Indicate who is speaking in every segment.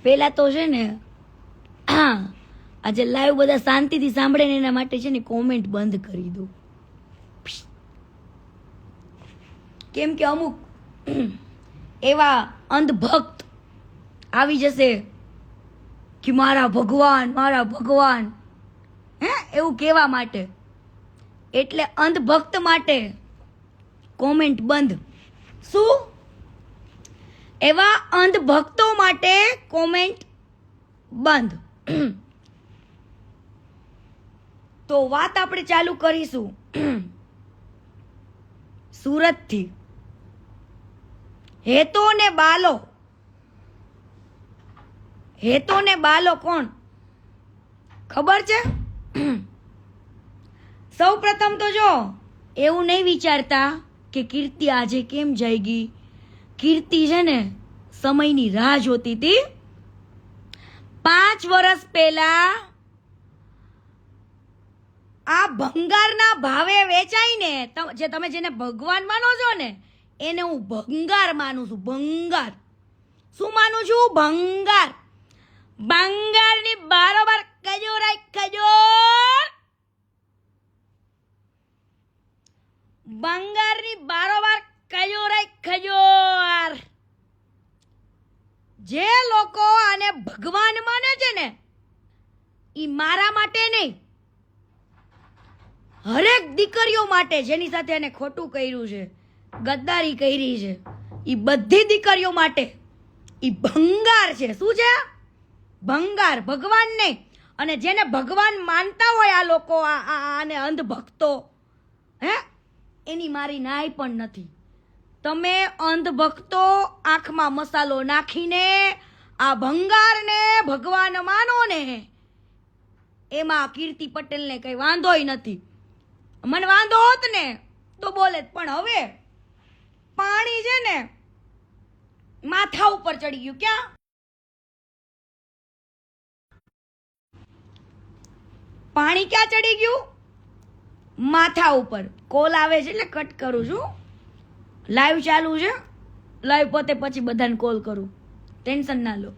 Speaker 1: પેલા તો છે ને આજે લાઈવ બધા શાંતિથી સાંભળે ને એના માટે છે ને કોમેન્ટ બંધ કરી દો. કેમ કે અમુક એવા અંધભક્ત આવી જશે કે મારા ભગવાન હે એવું કહેવા માટે, એટલે અંધભક્ત માટે કોમેન્ટ બંધ. શું? એવા અંધભક્તો માટે કોમેન્ટ બંધ. તો વાત આપણે ચાલુ કરીશું સુરતથી. હેતો ને બાલો કોણ ખબર છે? સૌ પ્રથમ તો જો એવું નહીં વિચારતા કે કીર્તિ આજે કેમ જાયગી. કીર્તિ છે ને સમયની રાહ જોતી હતી. 5 વર્ષ પહેલા આ ભંગારના ભાવે વેચાય ને, જે તમે જેને ભગવાન માનો છો ને એને હું ભંગાર માનું છું. ભંગાર શું માનું છું? ભંગાર. ભંગારની બારોબાર ખજૂર ખજૂર, ભંગારની બારોબાર ખજૂર. જે લોકો આને ભગવાન માને છે ને ઈ મારા માટે નહીં, હરેક દીકરીઓ માટે જેની સાથે એને ખોટું કર્યું છે, ગદ્દારી કરી છે, ઈ બધી દીકરીઓ માટે ઈ ભંગાર છે. શું છે? ભંગાર. ભગવાન નહીં. અને જેને ભગવાન માનતા હોય આ લોકો, આને અંધભક્તો, હે એની મારી નાય પણ નથી. તમે અંધભક્તો આંખમાં મસાલો નાખીને આ ભંગારને ભગવાન માનો ને, એમાં કીર્તિ પટેલને કઈ વાંધોય નથી. મને વાંધો હોત ને તો બોલે, પણ હવે પાણી છે ને માથા ઉપર ચડી ગયું. ક્યાં? પાણી ક્યાં ચડી ગયું? માથા ઉપર. કોલ આવે છે એટલે કટ કરું છું. લાઈવ ચાલુ છે, લાઈવ પતે પછી બધાને કોલ કરું, ટેન્શન ના લો.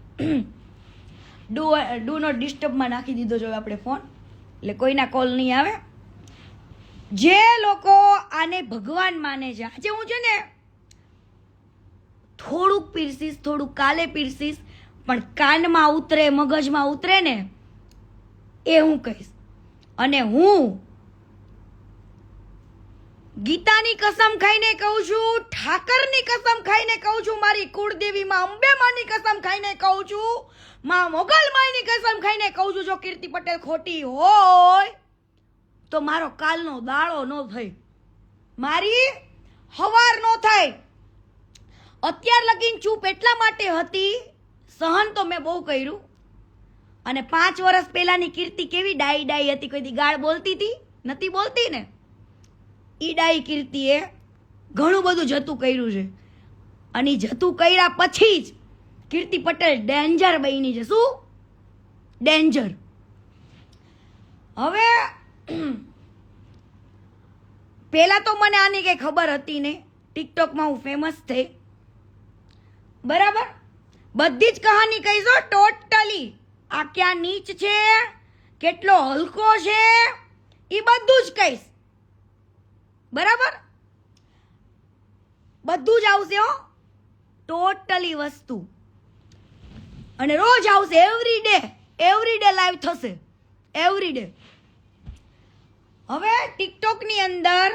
Speaker 1: ડુ નોટ ડિસ્ટર્બમાં નાખી દીધો જો આપણે ફોન, એટલે કોઈના કોલ નહીં આવે. જે લોકો આને ભગવાન માને છે, આજે હું છે ને થોડુંક પીરસીસ, થોડુંક કાલે પીરસીસ, પણ કાનમાં ઉતરે, મગજમાં ઉતરે ને એ હું કહીશ. અને હું ગીતાની કસમ ખાઈને કહું છું, ઠાકરની કસમ ખાઈને કહું છું, મારી કુળદેવી માં અંબે માની કસમ ખાઈને કહું છું, માં મોગલમાયની કસમ ખાઈને કહું છું, જો કીર્તિ પટેલ ખોટી હોય તો મારો કાલનો દાડો ન થાય, મારી હવાર ન થાય. અત્યાર લગીન ચૂપ એટલા માટે હતી, સહન તો મેં બહુ કર્યું. અને 5 વર્ષ પહેલાની કીર્તિ કેવી ડાઈ હતી, કોઈ દી ગાળ બોલતી હતી? નથી બોલતી ને. ઈ ડાઈ કીર્તિએ ઘણું બધું જતું કર્યું છે, અને જતું કર્યા પછી જ કીર્તિ પટેલ ડેન્જર બની છે. શું? ડેન્જર. હવે પેલા તો મને આની કઈ ખબર હતી નહીં. ટિકટોકમાં હું ફેમસ થઈ, બરાબર. બધી જ કહાની કહીશો ટોટલી. આ ક્યાં નીચ છે, કેટલો હલકો છે, એ બધું જ કહીશ, બરાબર. બધું જ આવશે હો, ટોટલી વસ્તુ. અને રોજ આવશે, એવરી ડે લાઈવ થશે, એવરી ડે. હવે ટિકટોકની અંદર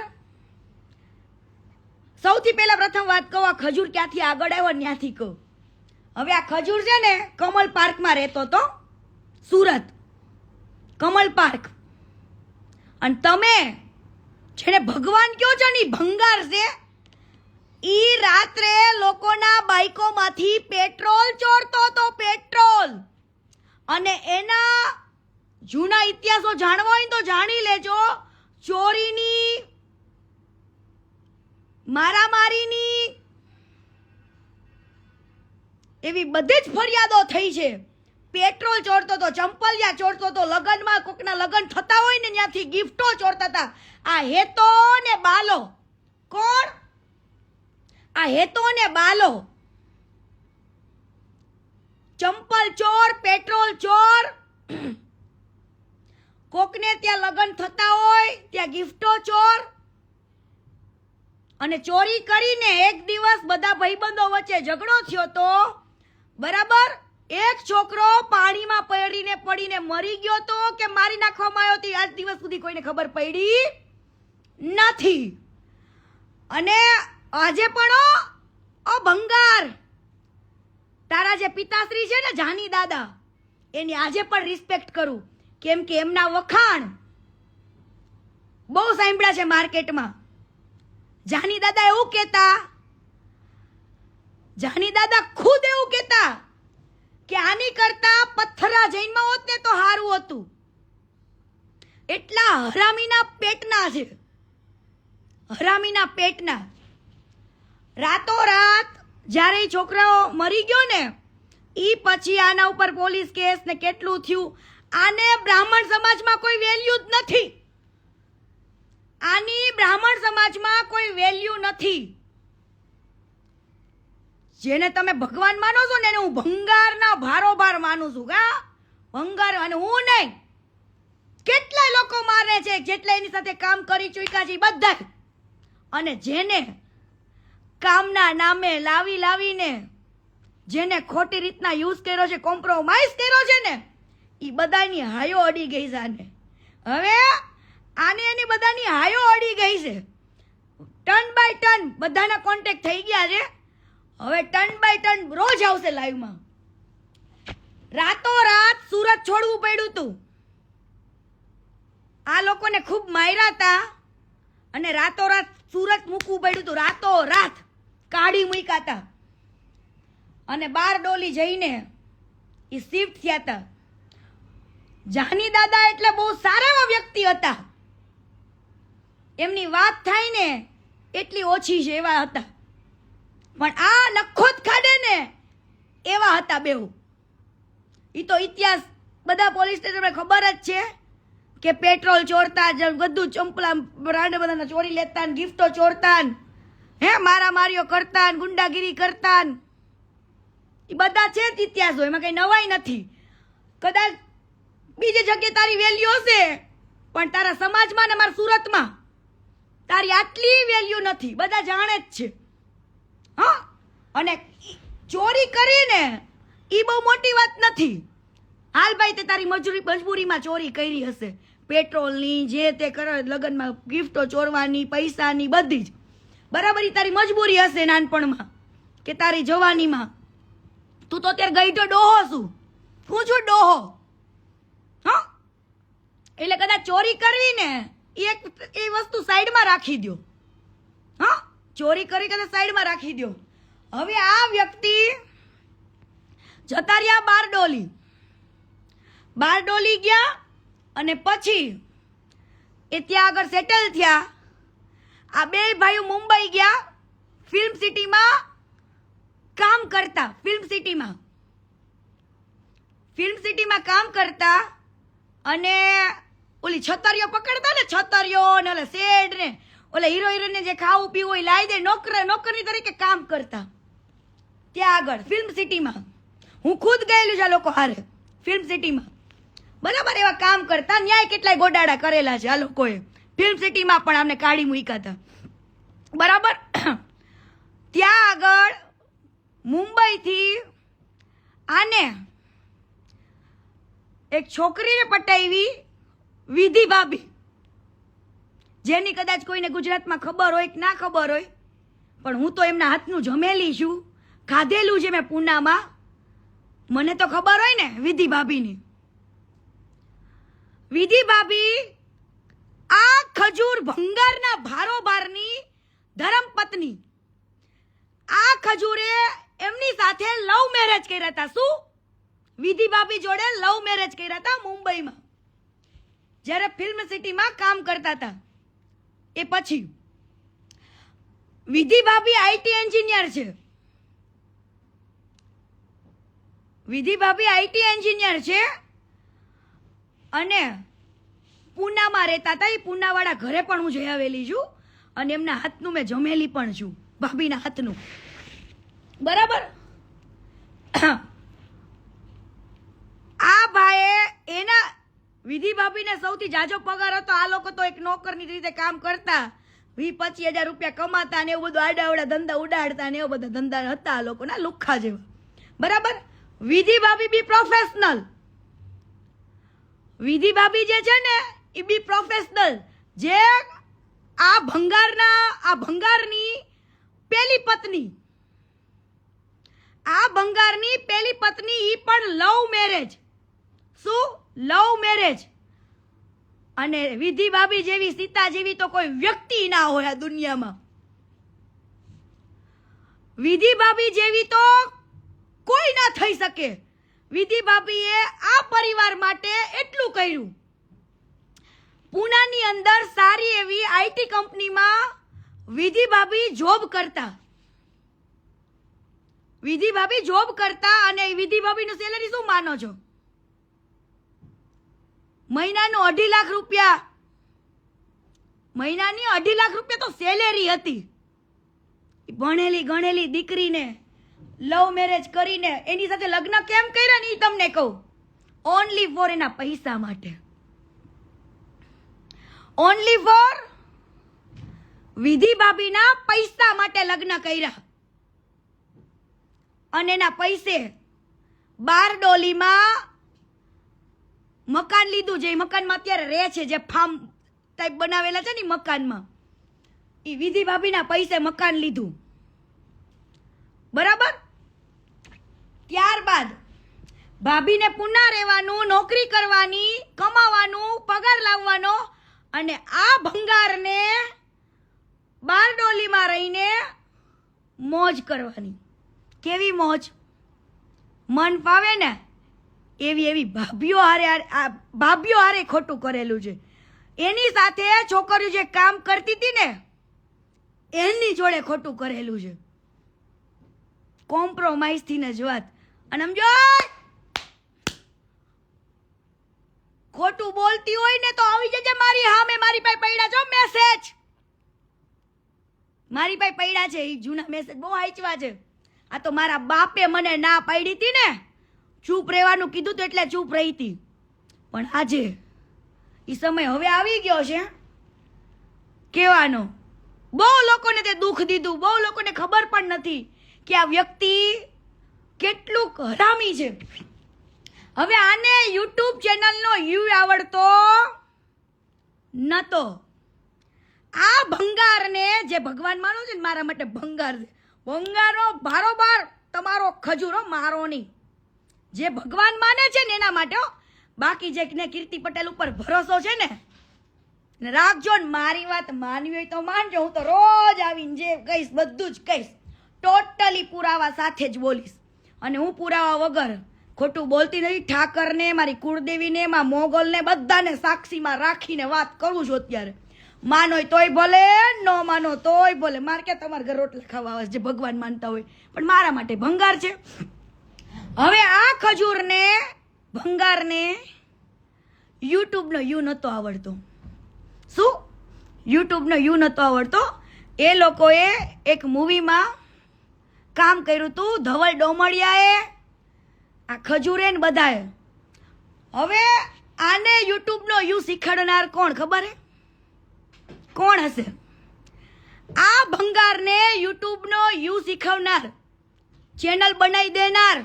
Speaker 1: સૌથી પહેલા પ્રથમ વાત કહું, આ ખજૂર ક્યાંથી આગળ આવ્યો ત્યાંથી કહું. હવે આ ખજૂર છે ને કમલ પાર્કમાં રહેતો હતો, સુરત કમલ પાર્ક. અને તમે જેને ભગવાન કયો છો ને ભંગાર છે, ઈ રાત્રે લોકોના બાઈકોમાંથી પેટ્રોલ ચોરતો હતો, પેટ્રોલ. અને એના જૂના ઇતિહાસો જાણવા હોય તો જાણી લેજો. ચોરીની, મારામારીની એવી બધી જ ફરિયાદો થઈ છે. પેટ્રોલ ચોરતો હતો, ચંપલિયા ચોરતો હતો, લગનમાં કોકના લગન થતા હોય ને ત્યાંથી ગિફ્ટો ચોરતા હતા. આ હેતો ને બાલો કોણ? આ હેતો ને બાલો ચંપલ ચોર, પેટ્રોલ ચોર, કોકને ત્યાં લગ્ન થતા હોય ત્યાં ગિફ્ટો ચોર, અને ચોરી કરીને એક દિવસ બધા ભાઈબંધો વચ્ચે ઝઘડો થયો તો બરાબર એક છોકરો પાણીમાં પડીને મરી ગયો તો કે મારી નાખવામાં આવ્યો તો આજ દિવસ સુધી કોઈને ખબર પડી નથી. અને આજે પણ ભંગાર તારા જે પિતાશ્રી છે ને જાની દાદા, એની આજે પણ રિસ્પેક્ટ કરું, કેમ કે એમના વખાણ બહુ સાંભળ્યા છે માર્કેટમાં. જાની દાદા એવું કહેતા, જાની દાદા ખુદ એવું કહેતા કે આની કરતા પથ્થરા જૈનમાં હોત ને તો સારું હતું. એટલા હરામીના પેટના છે, હરામીના પેટના. રાતોરાત જ્યારે છોકરાઓ મરી ગયો ને ઈ પછી આના ઉપર પોલીસ કેસ ને કેટલું થયું. આને બ્રાહ્મણ સમાજમાં કોઈ વેલ્યુ જ નથી, આની બ્રાહ્મણ સમાજમાં કોઈ વેલ્યુ નથી. જેને તમે ભગવાન માનો છો ને એને હું ભંગારના ભારોભાર માનું છું. ભંગાર, અને હું નહીં, કેટલાય લોકો મારે છે જેટલા એની સાથે કામ કરી ચૂક્યા છે બધા. અને જેને કામના નામે લાવીને જેને ખોટી રીતના યુઝ કર્યો છે, કોમ્પ્રોમાઇઝ કર્યો છે ને, એ બધાની હાયો અડી ગઈ છે. હવે આને એની બધાની હાયો અડી ગઈ છે. ટર્ન બાય ટર્ન બધાના કોન્ટેક્ટ થઈ ગયા છે. હવે ટર્ન બાય ટર્ન રોજ આવશે લાઈવમાં. રાતોરાત સુરત છોડવું પડ્યું હતું. આ લોકોને ખૂબ માર્યા હતા અને રાતોરાત સુરત મૂકવું પડ્યું હતું. રાતોરાત કાઢી મૂક્યા હતા અને બારડોલી જઈને એ શિફ્ટ થયા હતા. જાની દાદા એટલે બહુ સારા એવા વ્યક્તિ હતા. એમની વાત થાય ને એટલી ઓછી છે એવા હતા. પણ આ નખોત ખાડે ને એવા હતા બેઉ. ઈ તો ઇતિહાસ બધા પોલીસ સ્ટેશન ખબર જ છે કે પેટ્રોલ ચોરતા, બધું ચંપલા બ્રાન્ડ બધાના ચોરી લેતા, ગિફ્ટો ચોરતા, મારા મારીઓ કરતા, ગુંડાગીરી કરતા. એ બધા છે જ ઇતિહાસો, એમાં કઈ નવાઈ નથી. કદાચ બીજી જગ્યાએ તારી વેલ્યુ હશે પણ તારા સમાજમાં ને મારા સુરતમાં તારી આટલી વેલ્યુ નથી, બધા જાણે જ છે. અને ચોરી કરીને ઈ બહુ મોટી વાત નથી. હાલ ભાઈ તે તારી મજબૂરીમાં ચોરી કરી હશે, પેટ્રોલની જે તે કરો, લગ્નમાં ગિફ્ટો ચોરવાની, પૈસાની, બધી જ બરાબર. ઈ તારી મજબૂરી હશે નાનપણમાં કે તારી જવાનીમાં. તું તો અત્યારે ગઈઢો ડોહો છું, હું છું ડોહો. એટલે કદાચ ચોરી કરવી ને એ વસ્તુ સાઈડમાં રાખી દો. ચોરી કરી કદાચ સાઈડમાં રાખી દો. હવે આ વ્યક્તિ જતા રહ્યા બારડોલી ગયા અને પછી એ ત્યાં આગળ સેટલ થયા. આ બે ભાઈઓ મુંબઈ ગયા ફિલ્મ સિટીમાં કામ કરતા. ફિલ્મ સિટીમાં કામ કરતા અને ઓલી છતરીઓ પકડતા ને, છતરીઓ ને ઓલા શેડ ને ઓલા હીરો હિરોઈન જે ખાવું પીવું હોય લાવી દે, નોકરની તરીકે કામ કરતા ત્યાં આગળ ફિલ્મ સિટીમાં. હું ખુદ ગયેલું છે આ લોકો હારે ફિલ્મ સિટીમાં. બરાબર એવા કામ કરતા. ન્યાય કેટલાય ગોડાડા કરેલા છે આ લોકોએ ફિલ્મ સિટીમાં, પણ આમને કાઢી મૂક્યા હતા. બરાબર. ત્યાં આગળ મુંબઈથી આને એક છોકરીને પટાવી, વિધિ ભાભી, જેની કદાચ કોઈને ગુજરાતમાં ખબર હોય કે ના ખબર હોય, પણ હું તો એમના હાથનું જમેલી છું, ખાધેલું છે મેં પૂનામાં, મને તો ખબર હોય ને વિધિ ભાભીની. વિધિ ભાભી આ ખજૂર ભંગારના ભારોભારની ધર્મપત્ની. આ ખજૂરે એમની સાથે લવ મેરેજ કર્યા હતા. શું? વિધિ ભાભી જોડે લવ મેરેજ કર્યા હતા મુંબઈમાં, જ્યારે ફિલ્મ સિટીમાં કામ કરતા હતા. એ પછી વિધિ ભાભી આઈટી એન્જિનિયર છે. વિધિ ભાભી આઈટી એન્જિનિયર છે અને પૂનામાં રહેતા હતા. એ પૂનાવાળા ઘરે પણ હું જઈ આવેલી છું અને એમના હાથનું મેં જમેલી પણ છું, ભાભીના હાથનું. બરાબર. આ ભાઈએ એના વિધિ ભાભીને સૌથી જાજો પગાર હતો. આ લોકો તો એક નોકરની રીતે કામ કરતા, 20-25 હજાર રૂપિયા કમાતા ને એવું બધું આડાવડા ધંધા ઉડાડતા ને એવું બધા ધંધા હતા આ લોકોના, લુખ્ખા જેવા. બરાબર. વિધિ ભાભી બી પ્રોફેશનલ. વિધિ ભાભી જે છે ને એ બી પ્રોફેશનલ. જે આ ભંગારની પેલી પત્ની, આ ભંગારની પેલી પત્ની ઈ પણ લવ મેરેજ. શું? Love marriage. અને વિધિ ભાભી જેવી, સીતા જેવી તો કોઈ વ્યક્તિ ના હોય આ દુનિયામાં. વિધિ ભાભી જેવી તો કોઈ ના થઈ શકે. વિધિ ભાભીએ આ પરિવાર માટે એટલું કર્યું. પૂનાની અંદર સારી એવી આઈટી કંપનીમાં વિધિ ભાભી જોબ કરતા. વિધિ ભાભી જોબ કરતા અને વિધિ ભાભીનું સેલરી શું માનો છો? મહિનાનું 2.5 લાખ રૂપિયા. મહિનાની 2.5 લાખ રૂપિયા તો સેલેરી હતી. ભણેલી ગણેલી દીકરીને લવ મેરેજ કરીને એની સાથે લગ્ન કેમ કર્યા ને એ તમને કહું. ઓનલી ફોર એના પૈસા માટે. ઓનલી ફોર વિધિ ભાભીના પૈસા માટે લગ્ન કર્યા. અને એના પૈસે બારડોલીમાં મકાન લીધું. જે મકાનમાં અત્યારે રહે છે, જે ફાર્મ ટાઈપ બનાવેલા છે ને મકાનમાં, એ વિધિ ભાભીના પૈસે મકાન લીધું. બરાબર. ત્યારબાદ ભાભીને પુના રહેવાનું, નોકરી કરવાની, કમાવાનું, પગાર લાવવાનો અને આ ભંગારને બારડોલીમાં રહીને મોજ કરવાની. કેવી મોજ? મન ફાવે ને એવી ભાભીઓ હારે ખોટું કરેલું છે. એની સાથે છોકરીઓ જે કામ કરતી હતી ને એની જોડે ખોટું કરેલું છે. કોમ્પ્રોમાઇઝ થી ને જ વાત. અને સમજો ખોટું બોલતી હોય ને તો આવી જજે મારી સામે. મારી પાસે પડ્યા છો મેસેજ, મારી પાસે પડ્યા છે એ જૂના મેસેજ, બહુ વાંચવા છે. આ તો મારા બાપે મને ના પાડી હતી ને, ચૂપ રહેવાનું કીધું તો એટલે ચૂપ રહી હતી. પણ આજે એ સમય હવે આવી ગયો છે કહેવાનો. બહુ લોકોને તે દુઃખ દીધું. બહુ લોકોને ખબર પણ નથી કે આ વ્યક્તિ કેટલું હરામી છે. હવે આને યુટ્યુબ ચેનલનો યુ આવડતો નતો. આ ભંગારને જે ભગવાન માનો છે ને, મારા માટે ભંગાર છે. ભંગારનો બારોબાર તમારો ખજૂરો, મારો નહીં. જે ભગવાન માને છે ને એના માટે. બાકી જે કીર્તિ પટેલ ઉપર ભરોસો છે ને રાખજો ને. મારી વાત માનવી હોય તો માનજો. હું તો રોજ આવીને જે કહીશ બધું જ કહીશ. ટોટલી પુરાવા સાથે જ બોલીશ. અને હું પુરાવા વગર ખોટું બોલતી નથી. ઠાકરને, મારી કુળદેવીને, માં મોગલને બધાને સાક્ષીમાં રાખીને વાત કરું છું અત્યારે. માનો તોય ભલે, ન માનો તોય ભલે. મારે કે તમારા ઘર રોટલા ખાવા આવે જે ભગવાન માનતા હોય, પણ મારા માટે ભંગાર છે. હવે આ ખજૂરને, ભંગારને યુટ્યુબનો યુ નતો આવડતો. શું? યુટ્યુબનો યુ નતો આવડતો. એ લોકોએ એક મૂવીમાં કામ કર્યું હતું, ધવલ ડોમડિયાએ, આ ખજૂરે ને બધાએ. હવે આને યુટ્યુબનો યુ શીખવાડનાર કોણ ખબર હે? કોણ હશે? આ ભંગારને યુટ્યુબનો યુ શીખવનાર, ચેનલ બનાવી દેનાર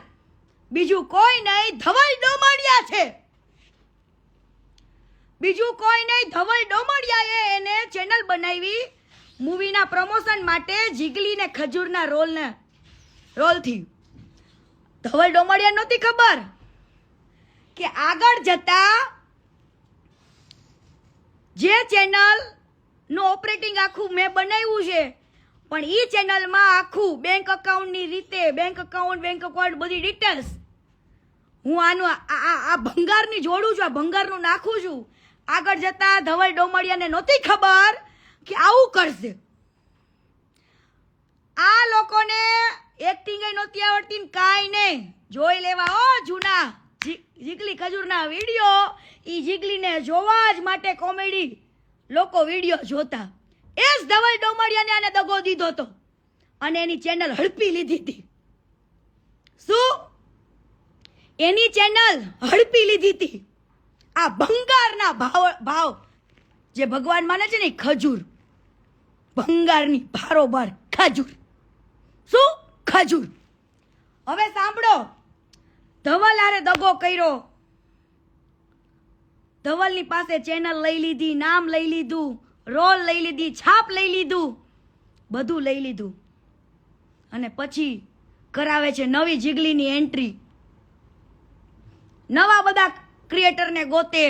Speaker 1: બીજું કોઈ નહીં, ધવલ ડોમડિયા છે. બીજું કોઈ નહીં, ધવલ ડોમડિયાએ એને ચેનલ બનાવી મૂવીના પ્રમોશન માટે, જીગલી ને ખજૂરના રોલથી. ધવલ ડોમડિયા નહોતી ખબર કે આગળ જતા જે ચેનલ નું ઓપરેટિંગ આખું મેં બનાવ્યું છે, પણ એ ચેનલમાં આખું બેંક અકાઉન્ટની રીતે, બેંક અકાઉન્ટ બધી ડિટેલ્સ હું આનું આ ભંગારની જોડું છું, આ ભંગારનું નાખું છું. આગળ જતા ધવલ ડોમડિયાને નહોતી ખબર કે આવું કરશે. આ લોકોને એક્ટિંગ નહોતી આવડતી ને કાંઈ નહીં. જોઈ લેવા જૂના જીગલી ખજૂરના વિડીયો. ઈ જીગલીને જોવા જ માટે કોમેડી લોકો વિડીયો જોતા. એ જ ધવલ ડોમડિયાને આને દગો દીધો હતો અને એની ચેનલ હડપી લીધી હતી. શું? એની ચેનલ હડપી લીધી હતી. આ ભંગારના ભાવ જે ભગવાન માને છે ને, ખજૂર, ભંગારની ભારોભાર ખજૂર. શું ખજૂર? હવે સાંભળો, ધવલ હારે દગો કર્યો. ધવલની પાસે ચેનલ લઈ લીધી, નામ લઈ લીધું, રોલ લઈ લીધી, છાપ લઈ લીધું, બધું લઈ લીધું, અને પછી કરાવે છે નવી જીગલીની એન્ટ્રી. નવા બધા ક્રિએટરને ગોતે,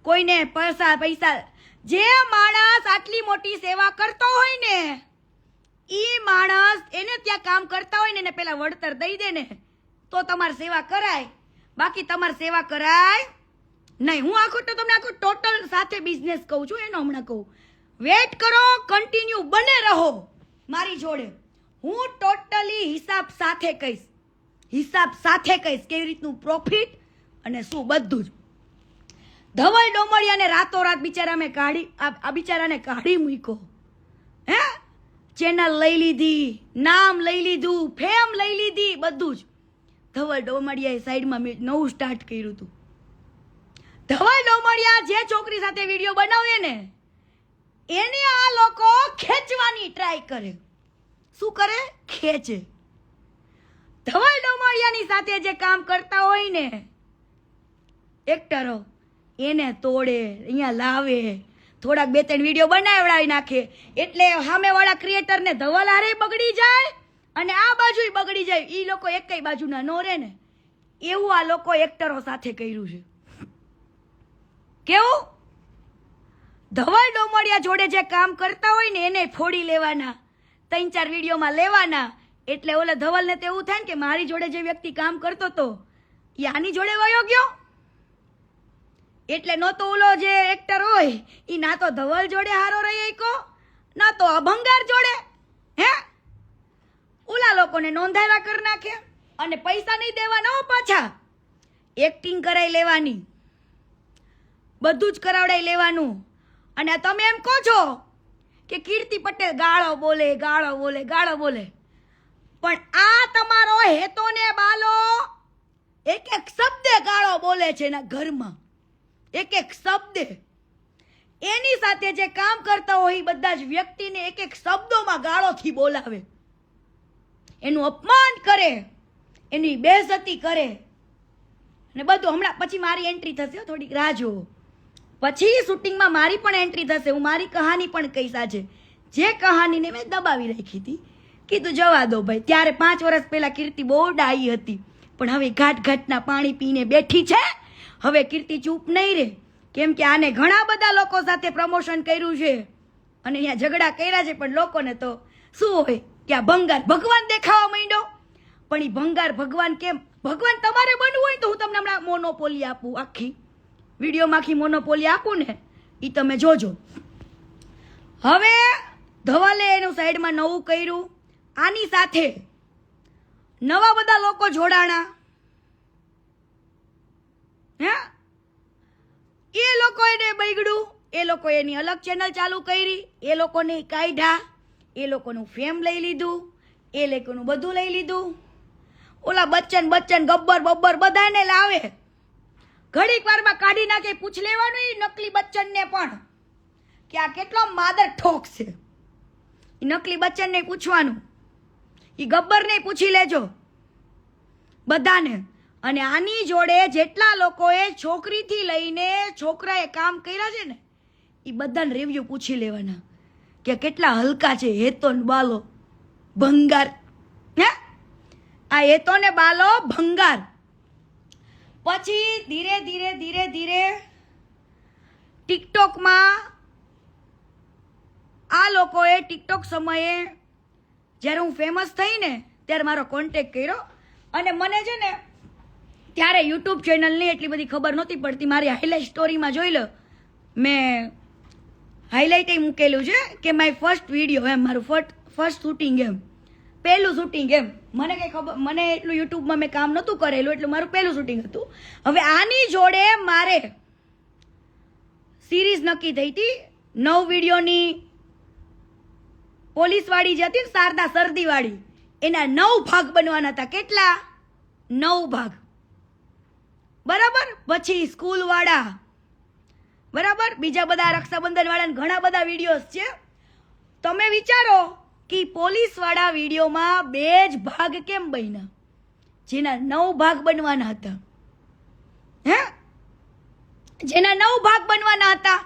Speaker 1: કોઈને પૈસા. જે માણસ આટલી મોટી સેવા કરતો હોય ને, ઈ માણસ એને ત્યાં કામ કરતા હોય ને, એને પેલા વળતર દઈ દે ને, તો તમારી સેવા કરાય, બાકી તમારી સેવા કરાય નહીં. હું તમને આખું ટોટલ સાથે બિઝનેસ કહું છું, એનો હમણાં કહું. વેટ કરો, કન્ટિન્યુ બને રહો મારી જોડે. હું ટોટલી હિસાબ સાથે કહીશ કેવી રીતનું પ્રોફિટ અને શું બધું જ. ધવલ ડોમડિયાને રાતોરાત બિચારાને કાઢી મૂક્યો. હે, ચેનલ લઈ લીધી, નામ લઈ લીધું, ફેમ લઈ લીધી, બધું જ. ધવલ ડોમડિયાએ સાઈડમાં નવું સ્ટાર્ટ કર્યું હતું. ધવલ ડોમડિયા જે છોકરી સાથે વિડીયો બનાવે ને, એને આ લોકો ખેંચવાની ટ્રાય કરે. શું કરે? ખેંચે. ધવલ ડોમડિયાની સાથે જે કામ કરતા હોય ને એક્ટરો, એને તોડે, અહીંયા લાવે, થોડાક 2-3 વિડીયો બનાવડાવી નાખે, એટલે સામેવાળા ક્રિએટરને ધવલ હારે બગડી જાય અને આ બાજુય બગડી જાય. ઈ લોકો એકઈ બાજુના નો રહે ને, એવું આ લોકો એક્ટરો સાથે કર્યું છે. કેવું? ધવલ ડોમડિયા જોડે જે કામ કરતા હોય ને, એને ફોડી લેવાના, 3-4 વિડીયોમાં લેવાના. એટલે ઓલા ધવલને તો એવું થાય ને કે મારી જોડે જે વ્યક્તિ કામ કરતો હતો એ આની જોડે વયો ગયો. એટલે નો તો ઓલો જે એક્ટર હોય એ ના તો ધવલ જોડે હારો રહી કો, ના તો આ ભંગાર જોડે. હે, ઓલા લોકોને નોંધાવ્યા કરી નાખે અને પૈસા નહીં દેવાના હો પાછા. એક્ટિંગ કરાવી લેવાની, બધું જ કરાવડાવી લેવાનું. અને તમે એમ કહો છો કે કીર્તિ પટેલ ગાળો બોલે, પણ આ તમારો હેતો ને બાલો એક શબ્દે ગાળો બોલે છે એના ઘરમાં, એક શબ્દે. એની સાથે જે કામ કરતા હોય બધા જ વ્યક્તિને એક શબ્દોમાં ગાળોથી બોલાવે, એનું અપમાન કરે, એની બેઇજ્જતી કરે ને બધું. હમણાં પછી મારી એન્ટ્રી થશે, થોડીક રાહ જુઓ. પછી શૂટિંગમાં મારી પણ એન્ટ્રી થશે. હું મારી કહાની પણ કહીશ આજે. જે કહાનીને મેં દબાવી રાખી હતી, કીધું જવા દો ભાઈ. ત્યારે 5 વર્ષ પહેલા કીર્તિ બહુ ડાઈ હતી, પણ હવે ઘાટના પાણી પીને બેઠી છે. હવે કીર્તિ ચૂપ નહીં રહે, કેમ કે આને ઘણા બધા લોકો સાથે પ્રમોશન કર્યું છે અને અહીંયા ઝઘડા કર્યા છે. પણ લોકોને તો શું હોય કે આ ભંગાર ભગવાન દેખાવા માંડ્યો. પણ એ ભંગાર ભગવાન કેમ? ભગવાન તમારે બનવું હોય તો હું તમને હમણાં મોનોપોલી આપું, આખી વિડીયોમાં આખી મોનોપોલી આપું ને, એ તમે જોજો. હવે ધવલે એનું સાઈડમાં નવું કર્યું. આની સાથે નવા બધા લોકો જોડાણા. હે, એ લોકો એને બગડ્યું, એ લોકો એની અલગ ચેનલ ચાલુ કરી, એ લોકોને કાઢ્યા, એ લોકોનું ફેમ લઈ લીધું, એ લોકોનું બધું લઈ લીધું. ઓલા બચ્ચન ગબ્બર બધાને લાવે, ઘડીક વારમાં કાઢી નાખે. પૂછ લેવાનું એ નકલી બચ્ચનને પણ કે આ કેટલો માદર ઠોક છે. એ નકલી બચ્ચનને પૂછવાનું, એ ગબ્બરને પૂછી લેજો બધાને. અને આની જોડે જેટલા લોકોએ છોકરીથી લઈને છોકરાએ કામ કર્યા છે ને, એ બધાને રિવ્યુ પૂછી લેવાના કે કેટલા હલકા છે. હેતો ને બાલો ભંગાર. હે, આ હેતો ને બાલો ભંગાર. પછી ધીરે ધીરે ટિકટોકમાં આ લોકોએ ટિકટોક સમયે જ્યારે હું ફેમસ થઈ ને ત્યારે મારો કોન્ટેક્ટ કર્યો. અને મને છે ને ત્યારે યુટ્યુબ ચેનલની એટલી બધી ખબર નહોતી પડતી. મારી હાઇલાઇટ સ્ટોરીમાં જોઈ લો, મેં હાઇલાઇટ મૂકેલું છે કે માય ફર્સ્ટ વિડીયો, એમ મારું ફર્સ્ટ શૂટિંગ, એમ પહેલું શૂટિંગ. એમ મને કંઈ ખબર, મને એટલું યુટ્યુબમાં મેં કામ નહોતું કરેલું, એટલે મારું પહેલું શૂટિંગ હતું. હવે આની જોડે મારે સિરીઝ નક્કી થઈ હતી 9 વિડીયોની. પોલીસવાળી જે હતી ને, શારદા સરદીવાળી, એના 9 ભાગ બનવાના હતા. કેટલા? 9 ભાગ. બરાબર, પછી સ્કૂલ વાળા, બરાબર, બીજા બધા રક્ષાબંધન વાળા ઘણા બધા વિડીયોઝ છે. તમે વિચારો કે પોલીસ વાળા વિડીયોમાં 2 જ ભાગ કેમ બન્યા, જેના 9 ભાગ બનવાના હતા? હે, જેના 9 ભાગ બનવાના હતા.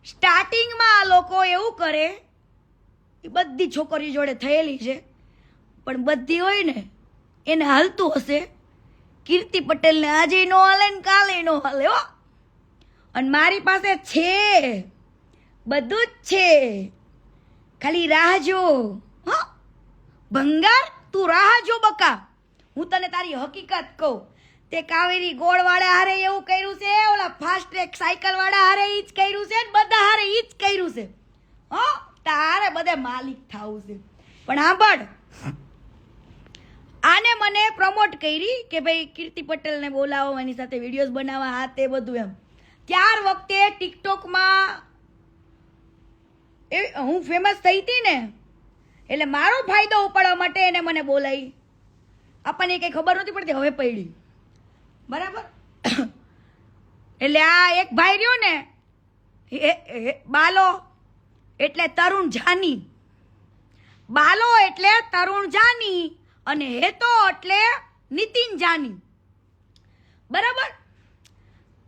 Speaker 1: સ્ટાર્ટિંગમાં આ લોકો એવું કરે, એ બધી છોકરીઓ જોડે થયેલી છે, પણ બધી હોય ને એને હાલતું હશે. કીર્તિ પટેલને આજે નો હાલે ને કાલે નો હાલે હો. અને મારી પાસે છે, બધું જ છે, ખાલી રાહ જો. હો ભંગાર, તું રાહ જો બકા. હું તને તારી હકીકત કહું, તે કાવેરી ગોળ વાળા હારે એવું કર્યું છે, ઓલા ફાસ્ટ ટ્રેક સાયકલ વાળા હારે ઈ જ કર્યું છે, બધા હારે ઈ જ કર્યું છે. હો તારે બધે માલિક થાવું છે. પણ સાંભળ, આને મને પ્રમોટ કરી કે ભાઈ કીર્તિ પટેલને બોલાવો, એની સાથે વિડીયોઝ બનાવવા, આ તે બધું એમ. ત્યાર વખતે ટિકટોકમાં હું ફેમસ થઈ હતી ને, એટલે મારો ફાયદો ઉપાડવા માટે એને મને બોલાવી. આપણને કંઈ ખબર નહોતી પડતી, હવે પડી. બરાબર, એટલે આ એક ભાઈ રહ્યો ને, બાલો એટલે તરુણ જાની, બાલો એટલે તરુણ જાની, અને હેતો એટલે નીતિન જાની. બરાબર,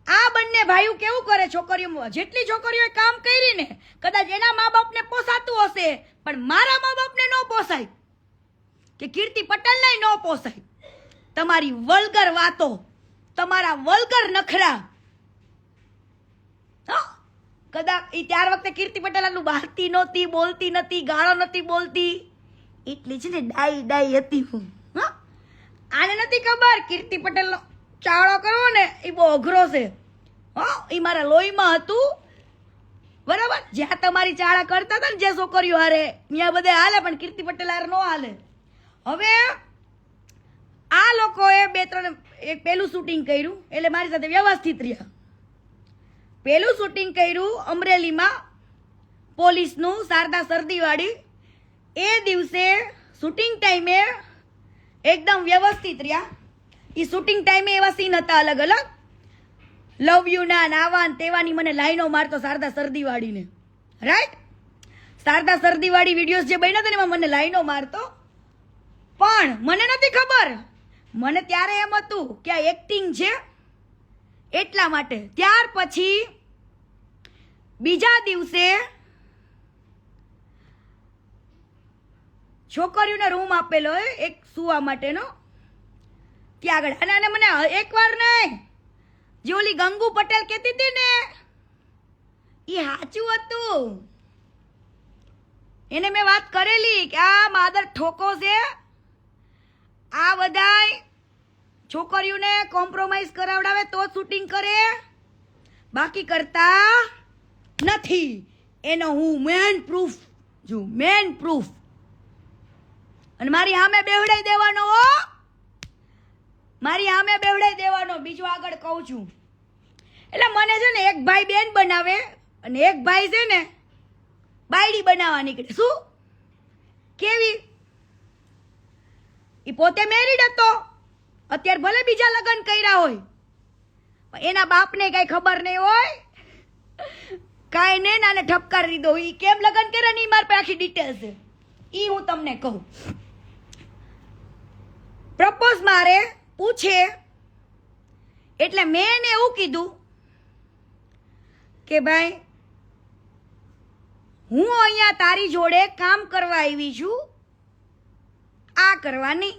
Speaker 1: આ બંને ભાઈઓ કેવું કરે છોકરીઓ, જેટલી છોકરીઓએ કામ કરી ને, કદાચ એના મા બાપને પોસાતું હશે, પણ મારા મા બાપને ન પોસાય, કે કીર્તિ પટેલને ન પોસાય. તમારી વલ્ગર વાતો, તમારા વલ્ગર નખરા. કદાચ એ ત્યાર વખતે કીર્તિ પટેલ આટલું બહારતી નહોતી, બોલતી નથી, ગાળો નથી બોલતી, એટલી છે ને ડાઈ હતી હું. આને નથી ખબર કીર્તિ પટેલનો ચાળો કરવો ને એ બહુ અઘરો છે. એ મારા લોહીમાં હતું. બરાબર, જ્યાં તમારી ચાળા કરતા હતા ને જે છોકરીઓ હારે, ત્યાં બધે હાલે, પણ કીર્તિ પટેલ હારે ન હાલે. હવે આ લોકોએ 2-3 એક પહેલું શૂટિંગ કર્યું, એટલે મારી સાથે વ્યવસ્થિત રહ્યા. પહેલું શૂટિંગ કર્યું અમરેલીમાં પોલીસનું, શારદા સરદીવાળી. એ દિવસે શૂટિંગ ટાઈમે એકદમ વ્યવસ્થિત રહ્યા. એ શૂટિંગ ટાઈમે એવા સીન હતા અલગ અલગ, લવ યુ ના નાવા તેવાની મને લાઈનો મારતો શારદા સરદીવાળીને. રાઈટ, શારદા સરદીવાળી વિડીયોઝ જે બન્યા હતા ને એમાં મને લાઈનો મારતો. પણ મને નથી ખબર, મને ત્યારે એમ હતું કે આ એક્ટિંગ છે એટલા માટે. ત્યાર પછી બીજા દિવસે છોકરીઓને રૂમ આપેલો હોય એક સુવા માટેનો, ત્યાં આગળ. અને મને એકવાર નહીં, જે ઓલી ગંગુ પટેલ કહેતી હતી ને, એ સાચું હતું. એને મેં વાત કરેલી કે આ માદર ઠોકો છે, આ બધાય છોકરીઓને કોમ્પ્રોમાઇઝ કરાવડાવે તો શૂટિંગ કરે, બાકી કરતા નથી. એનો હું મેન પ્રૂફ છું, મેન પ્રૂફ. અને મારી સામે બેવડાઈ દેવાનો હો, મારી સામે બેવડાઈ દેવાનો. બીજું આગળ કહું છું, એટલે મને છે ને એક ભાઈ બેન બનાવે અને એક ભાઈ છે ને બાયડી બનાવવા નીકળે. શું કેવી? એ પોતે મેરીડ હતો, અત્યારે ભલે બીજા લગ્ન કર્યા હોય, પણ એના બાપને કઈ ખબર નહીં હોય, કાંઈ નહીં, નાને ઠપકાર દીધો. એ કેમ લગ્ન કર્યા ને એ મારી પાસે આખી ડિટેલ્સ છે, એ હું તમને કહું. પ્રપોઝ મારે પૂછે, એટલે મેં એને એવું કીધું કે ભાઈ હું અહીંયા તારી જોડે કામ કરવા આવી છું, આ કરવા નહીં.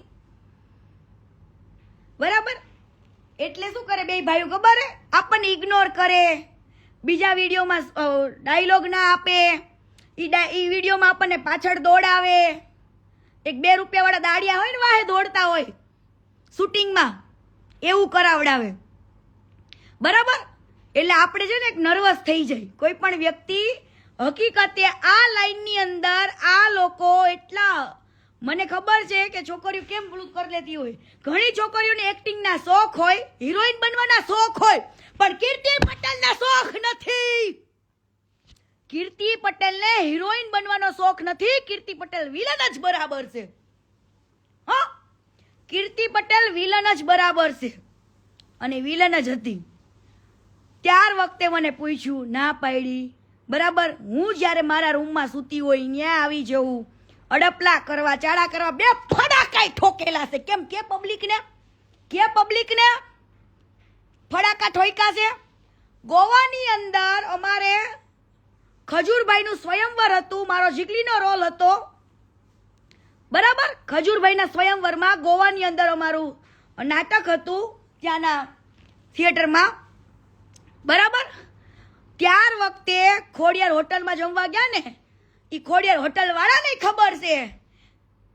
Speaker 1: બરાબર, એટલે શું કરે બે ભાઈઓ ખબર હે, આપણને ઇગ્નોર કરે, બીજા વિડીયોમાં ડાયલોગ ના આપે, એ વિડીયોમાં આપણને પાછળ દોડાવે. એક 2 રૂપિયા વાળા દાડિયા હોય ને વાહે દોડતા હોય શૂટિંગમાં, એવું કરાવડાવે. બરાબર, એટલે આપણે છે ને એક નર્વસ થઈ જાય કોઈ પણ વ્યક્તિ. હકીકતે આ લાઈનની અંદર આ લોકો એટલા, મને ખબર છે કે છોકરીઓ કેમ પેલું કરી લેતી હોય. ઘણી છોકરીઓને એક્ટિંગના શોખ હોય, હિરોઈન બનવાના શોખ હોય, પણ કીર્તિ પટેલના શોખ નથી. કીર્તિ પટેલને હિરોઈન બનવાનો શોખ નથી. કીર્તિ પટેલ વિલન જ બરાબર છે. હા, કીર્તિ પટેલ વિલન જ બરાબર છે. અને વિલન જ હતી. ત્યાર વખતે મને પૂછ્યું, ના પાડી. બરાબર, હું જ્યારે મારા રૂમમાં સૂતી હોય ત્યાં આવી જવું, અડપલા કરવા, ચાળા કરવા, બે ફડાકાય ઠોકેલા છે. કેમ કે પબ્લિકને ફડાકા ઠોક્યા છે. ગોવાની અંદર અમારે ખજૂરભાઈનું સ્વયંવર હતું, મારો જીગલીનો રોલ હતો. બરાબર, ખજૂરભાઈના સ્વયંવરમાં ગોવાની અંદર અમારું નાટક હતું ત્યાંના થિયેટરમાં. બરાબર, ત્યાર વખતે ખોડિયાર હોટલમાં જમવા ગયા ને, એ ખોડિયાર હોટલ વાળાને ખબર છે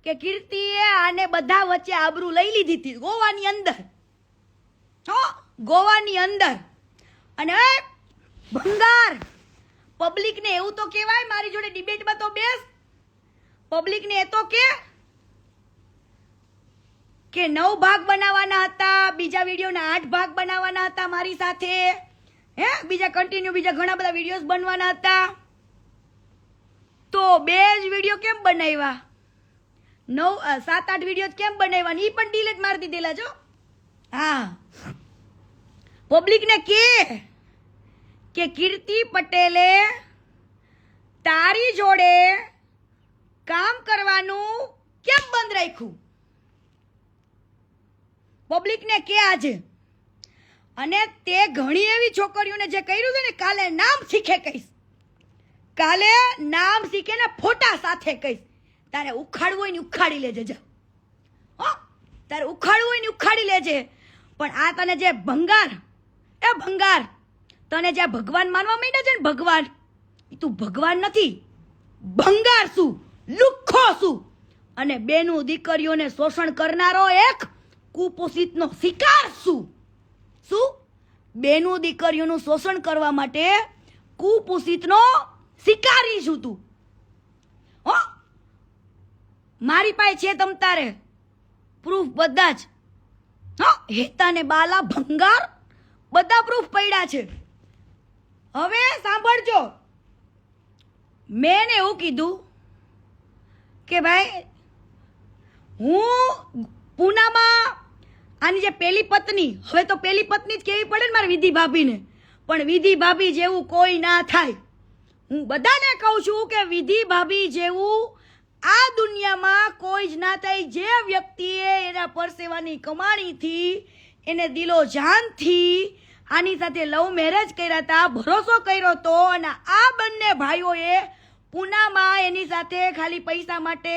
Speaker 1: કે કીર્તિએ આને બધા વચ્ચે આબરૂ લઈ લીધી હતી ગોવાની અંદર. ગોવાની અંદર. અને ભંગાર, પબ્લિકને એવું તો કહેવાય, મારી જોડે ડિબેટમાં તો બેસ. પબ્લિકને એ તો કે 9 ભાગ બનાવવાના હતા, બીજા વિડીયોના 8 ભાગ બનાવવાના હતા મારી સાથે. બીજા કન્ટિન્યુ બીજા ઘણા બધા વિડીયોઝ બનવાના હતા. તો 2 જ વિડીયો કેમ બનાવ્યા? 7-8 વિડીયો કેમ બનાવ્યા? એ પણ ડિલીટ મારી દીધેલા છો. હા, પબ્લિકને કે કીર્તિ પટેલે તારી જોડે કામ કરવાનું કેમ બંધ રાખ્યું? પબ્લિકને કે આજે. અને તે ઘણી એવી છોકરીઓને જે કર્યું છે ને, કાલે નામ શીખે કહીશ. કાલે નામ શીખે ને ફોટા સાથે કહીશ. તારે ઉખાડવું હોય ને ઉખાડી લેજે. જા, તારે ઉખાડવું હોય ને ઉખાડી લેજે. પણ આ તને જે ભંગાર, તને જે ભગવાન માનવા માંડ્યા છે ને, ભગવાન, તું ભગવાન નથી, ભંગાર શું, લુખ્ખો શું, અને બેનું દીકરીઓને શોષણ કરનારો એક કુપોષિતનો શિકાર શું. બેનું દીકરીઓનું શોષણ કરવા માટે કુપોષિતનો શિકારી છું તું. મારી પાસે છે તમ તારે પ્રૂફ બધા જ. હેતા ને બાલા, ભંગાર, બધા પ્રૂફ પડ્યા છે. હવે સાંભળજો, મેં એવું કીધું કે ભાઈ, હું પૂનામાં આની જે પેલી પત્ની, હવે તો પેલી પત્ની જ કેવી પડે ને મારે વિધિ ભાભીને, પણ વિધિ ભાભી જેવું કોઈ ના થાય. હું બધાને કહું છું કે વિધિ ભાભી જેવું આ દુનિયામાં કોઈ જ ના થાય. જે વ્યક્તિએ એના પરસેવાની કમાણીથી, એને દિલો જાનથી આની સાથે લવ મેરેજ કર્યા હતા, ભરોસો કર્યો હતો, અને આ બંને ભાઈઓએ પૂનામાં એની સાથે ખાલી પૈસા માટે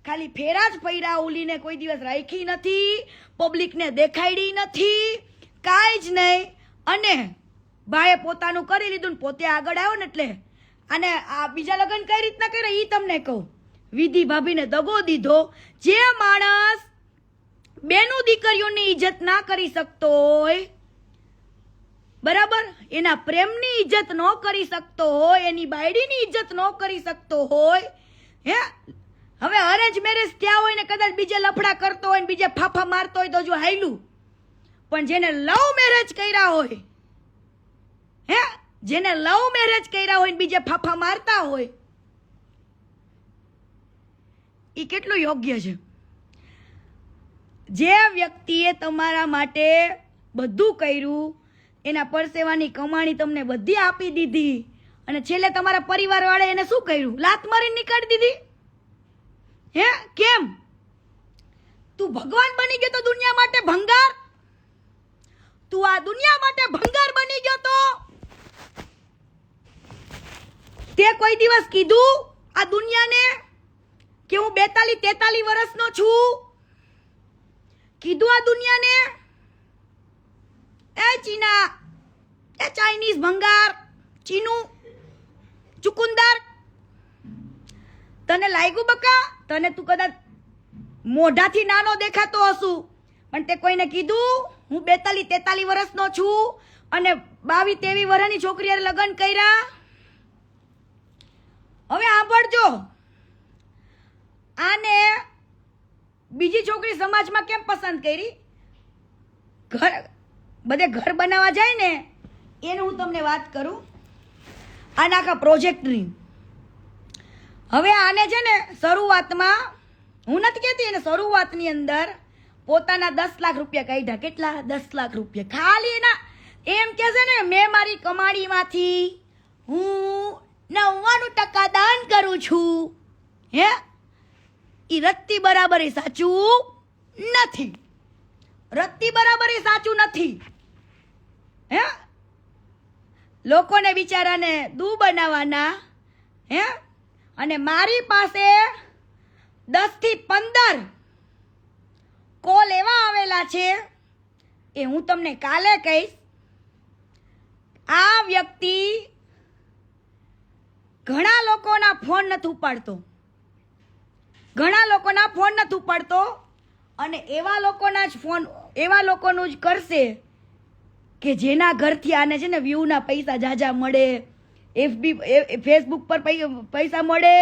Speaker 1: ખાલી ફેરા જ ફર્યા, ઉલીને કોઈ દિવસ રાખી નથી, પબ્લિકને દેખાડી નથી, કાંઈ જ નહીં. અને ભાઈએ પોતાનું કરી લીધું ને પોતે આગળ આવ્યો ને, એટલે અને આ બીજા લગ્ન કઈ રીતના કરે એ તમને કહું. વિધિ ભાભીને દગો દીધો. જે માણસ બેનું દીકરીઓની ઇજ્જત ના કરી શકતો હોય, બરાબર, એના પ્રેમની ઇજ્જત ન કરી શકતો હોય, એની બાયડીની ઇજ્જત ન કરી શકતો હોય, હવે અરેન્જ મેરેજ થયા હોય ને કદાચ બીજે લફડા કરતો હોય ને બીજે ફાફા મારતો હોય તો જો હાયલું, પણ જેને લવ મેરેજ કર્યા હોય, જેને લવ મેરેજ કર્યા હોય ને બીજે ફાફા મારતા હોય, એ કેટલું યોગ્ય છે? જે વ્યક્તિએ તમારા માટે બધું કર્યું, એના પરસેવાની કમાણી તમને બધી આપી દીધી, અને છેલ્લે તમારા પરિવાર વાળા એને શું કર્યું? લાત મારીને નીકાળી દીધી. કેમ? તું ભગવાન બની ગયો તો દુનિયા માટે ભંગાર? તું આ દુનિયા માટે ભંગાર બની ગયો તો તે કોઈ દિવસ કીધું આ દુનિયાને કે હું 42-43 વર્ષનો છું? કીધું આ દુનિયાને? એ ચીના, એ ચાઇનીઝ ભંગાર, ચીનું ચુકુંદર, તને લાગ્યું બકા? તને તું કદાચ મોઢાથી નાનો દેખાતો હશું, પણ તે કોઈને કીધું હું 42-43 વર્ષનો છું અને 22-23 વર્ષની છોકરી હારે લગ્ન કર્યા? હવે સાંભળજો, આને બીજી છોકરી સમાજમાં કેમ પસંદ કરી? બધે ઘર બનાવવા જાય ને એનું હું તમને વાત કરું, આના આખા પ્રોજેક્ટની. હવે આને છે ને શરૂઆતમાં, હું નથી કહેતી, એને શરૂઆતની અંદર પોતાના 10 લાખ રૂપિયા કાઢ્યા. કેટલા? 10 લાખ રૂપિયા. ખાલી એના એમ કે છે ને, મેં મારી કમાણીમાંથી હું 99% દાન કરું છું. હે, ઈ રત્તી બરાબર એ સાચું નથી. રત્તી બરાબર એ સાચું નથી. હે, લોકોને બિચારાને દૂ બનાવવાના. હે, અને મારી પાસે 10 થી 15 કોલ એવા આવેલા છે, એ હું તમને કાલે કહીશ. આ વ્યક્તિ ઘણા લોકોના ફોન નથી ઉપાડતો, ઘણા લોકોના ફોન નથી ઉપાડતો, અને એવા લોકોના જ ફોન, એવા લોકોનું જ કરશે કે જેના ઘરથી આને છે ને વ્યૂના પૈસા જાજા મળે, ફેસબુક પર પૈસા મળે,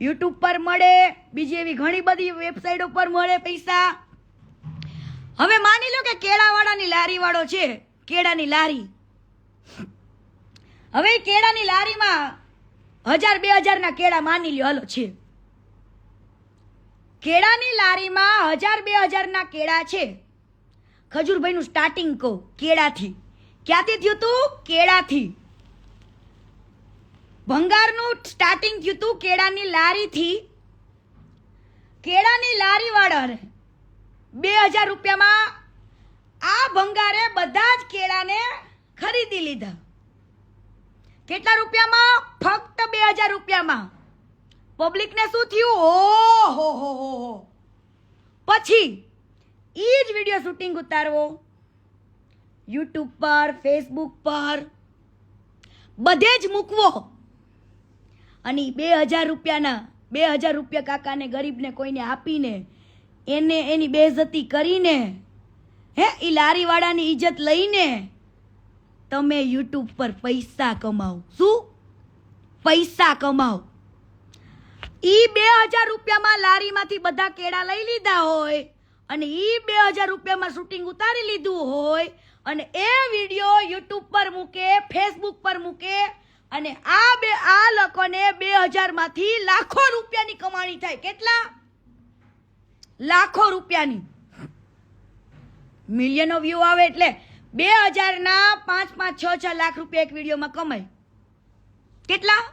Speaker 1: યુટ્યુબ પર મળે, બીજી એવી ઘણી બધી વેબસાઇટો પર મળે પૈસા. હવે માની લો કે કેળાવાળાની લારી વાળો છે, કેળાની લારી. હવે કેળાની લારીમાં 1000-2000 ના કેળા માની લ્યો, હાલો છે. કેળાની લારીમાં 1000-2000 ના કેળા છે. ખજૂરભાઈનું સ્ટાર્ટિંગ કહું, કેળાથી. ક્યાંથી થયું તું? કેળાથી. ભંગારનું સ્ટાર્ટિંગ થયું તું કેળાની લારીથી. કેળાની લારી વાળાને 2000 રૂપિયામાં આ ભંગારે બધા જ કેળાને ખરીદી લીધા. કેટલા રૂપિયામાં? ફક્ત 2000 રૂપિયામાં. પબ્લિકને શું થયું? ઓહો. પછી ઈ જ વિડીયો શૂટિંગ ઉતારવો, યુટ્યુબ પર, ફેસબુક પર બધે જ મૂકવો, અને 2000 રૂપિયા કાકાને, ગરીબને કોઈને આપીને એને એની બેઇજ્જતી કરીને, હે, ઈ લારીવાળાની ઇજ્જત લઈને તમે યુટ્યુબ પર પૈસા કમાઓ. શું? પૈસા કમાઓ. ઈ 2000 રૂપિયામાં લારીમાંથી બધા કેળા લઈ લીધા હોય, અને ઈ 2000 રૂપિયામાં શૂટિંગ ઉતારી લીધું હોય, અને એ વિડીયો યુટ્યુબ પર મૂકે, ફેસબુક પર મૂકે, અને આ લોકોને 2000 માંથી લાખો રૂપિયાની કમાણી થાય. કેટલા? લાખો રૂપિયાની. મિલિયનો વ્યૂ આવે એટલે 2000 ના 5-6 લાખ રૂપિયા એક વિડીયોમાં કમાય. કેટલા?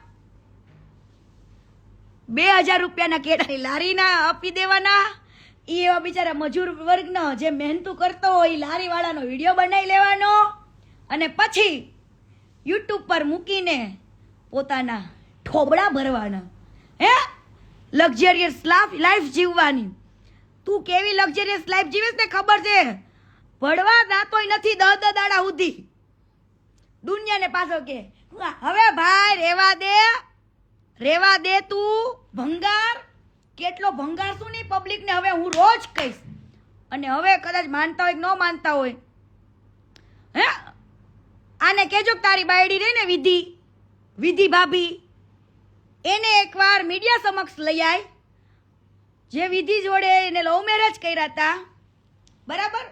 Speaker 1: 2000 રૂપિયાના કેળાની લારીના આપી દેવાના. એ એવા બિચારા મજૂર વર્ગનો જે મહેનતું કરતો હોય એ લારી વાળાનો વિડીયો બનાવી લેવાનો, અને પછી યુટ્યુબ પર મૂકીને પોતાના ઠોબડા ભરવાના. હે, લક્ઝરિયસ લાઈફ જીવવાની. તું કેવી લક્ઝરિયસ લાઈફ જીવીશ ને ખબર છે? ભણવા જાતોય નથી 10 દાડા સુધી. દુનિયાને પાછો કે હવે ભાઈ રેવા દે તું ભંગાર. કેટલો ભંગાર શું નહીં પબ્લિકને હવે હું રોજ કહીશ. અને હવે કદાચ માનતા હોય કે ન માનતા હોય, હે, આને કહેજો કે તારી બાયડી રહી ને વિધિ ભાભી, એને એકવાર મીડિયા સમક્ષ લઈ આય. જે વિધિ જોડે એને લવ મેરેજ કર્યા હતા, બરાબર,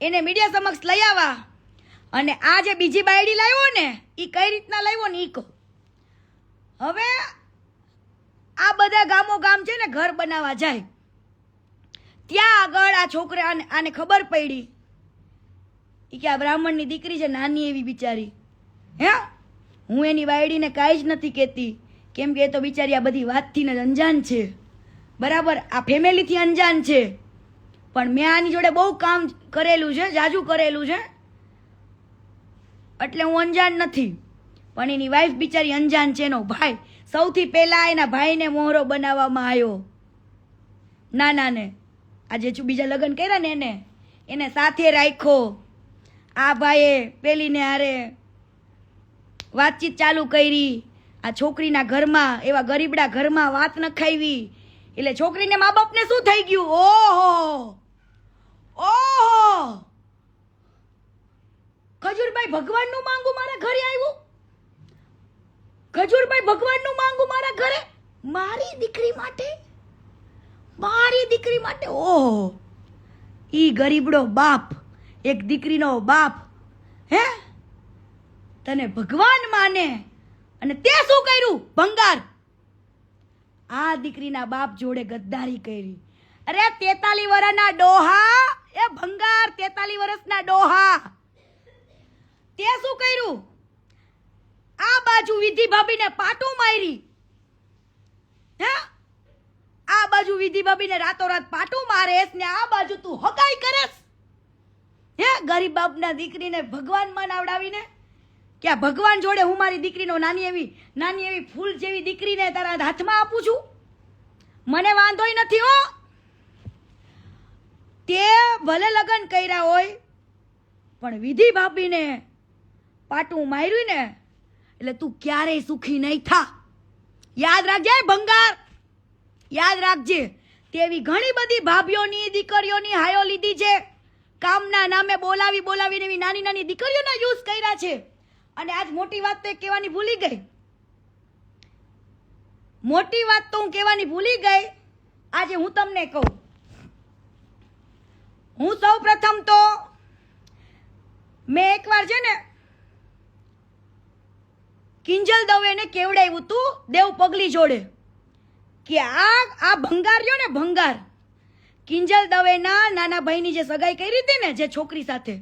Speaker 1: એને મીડિયા સમક્ષ લઈ આવવા. અને આ જે બીજી બાયડી લાવ્યો ને, એ કઈ રીતના લાવ્યો ને ઈ કહો. હવે આ બધા ગામો ગામ છે ને ઘર બનાવવા જાય, ત્યાં આગળ આ છોકરા આને ખબર પડી કે આ બ્રાહ્મણની દીકરી છે, નાની એવી બિચારી. હે, હું એની બાયડીને કાંઈ જ નથી કહેતી, કેમ કે એ તો બિચારી આ બધી વાતથી જ અંજાન છે, બરાબર, આ ફેમિલીથી અંજાન છે. પણ મેં આની જોડે બહુ કામ કરેલું છે, જાજુ કરેલું છે, એટલે હું અંજાન નથી. પણ એની વાઈફ બિચારી અંજાન છે. એનો ભાઈ સૌથી પહેલા એના ભાઈને મોહરો બનાવવામાં આવ્યો, નાનાને. આજે બીજા લગ્ન કર્યા ને એને સાથે રાખ્યો. આ ભાઈએ પેલીને હારે વાતચીત ચાલુ કરી. આ છોકરીના ઘરમાં, એવા ગરીબડા ઘરમાં વાત નખાવી, એટલે છોકરીને મા બાપને શું થઈ ગયું? ઓહો, ખજૂરભાઈ ભગવાનનું માંગુ મારા ઘરે આવ્યું. ખજૂરભાઈ ભગવાનનું માંગુ મારા ઘરે, મારી દીકરી માટે. ઓહો, ઈ ગરીબડો બાપ, એક દીકરીનો બાપ, હે, તને ભગવાન માને, અને તે શું કર્યું? ભંગાર. આ દીકરીના બાપ જોડે ગદ્દારી કરી. અરે 43 વર્ષના ડોહા એ ભંગાર 43 વર્ષના ડોહા, તે શું કર્યું? આ બાજુ વિધિ ભાભીને પાટું મારી, હે? આ બાજુ વિધિ ભાભીને રાતોરાત પાટું મારેસ ને આ બાજુ તું હગાઈ કરેસ, હે? ગરીબ બાપના દીકરીને ભગવાન મનાવડાવીને કે આ ભગવાન જોડે હું મારી દીકરીનો નાની એવી ફૂલ જેવી દીકરીને તારા હાથમાં આપું છું, મને વાંધોય નથી હો. તે ભલે લગ્ન કર્યા હોય પણ વિધિ ભાભીને પાટું માર્યું ને એટલે તું ક્યારેય સુખી નહીં થા. યાદ રાખજે ભંગાર, યાદ રાખજે. તેવી ઘણી બધી ભાભીઓની દીકરીઓની હાયો લીધી છે, કામના નામે બોલાવીને એવી નાની નાની દીકરીઓના યુઝ કર્યા છે. અને આજ મોટી વાત તો કહેવાની ભૂલી ગઈ, મોટી વાત તો હું કહેવાની ભૂલી ગઈ. આજે હું તમને કહું, હું સૌ પ્રથમ તો મેં એકવાર છે ને કિંજલ દવેને કેવડાવ્યું તું દેવ પગલી જોડે કે આ ભંગાર રહ્યો ને ભંગાર, કિંજલ દવેના નાના ભાઈની જે સગાઈ કરી હતી ને જે છોકરી સાથે,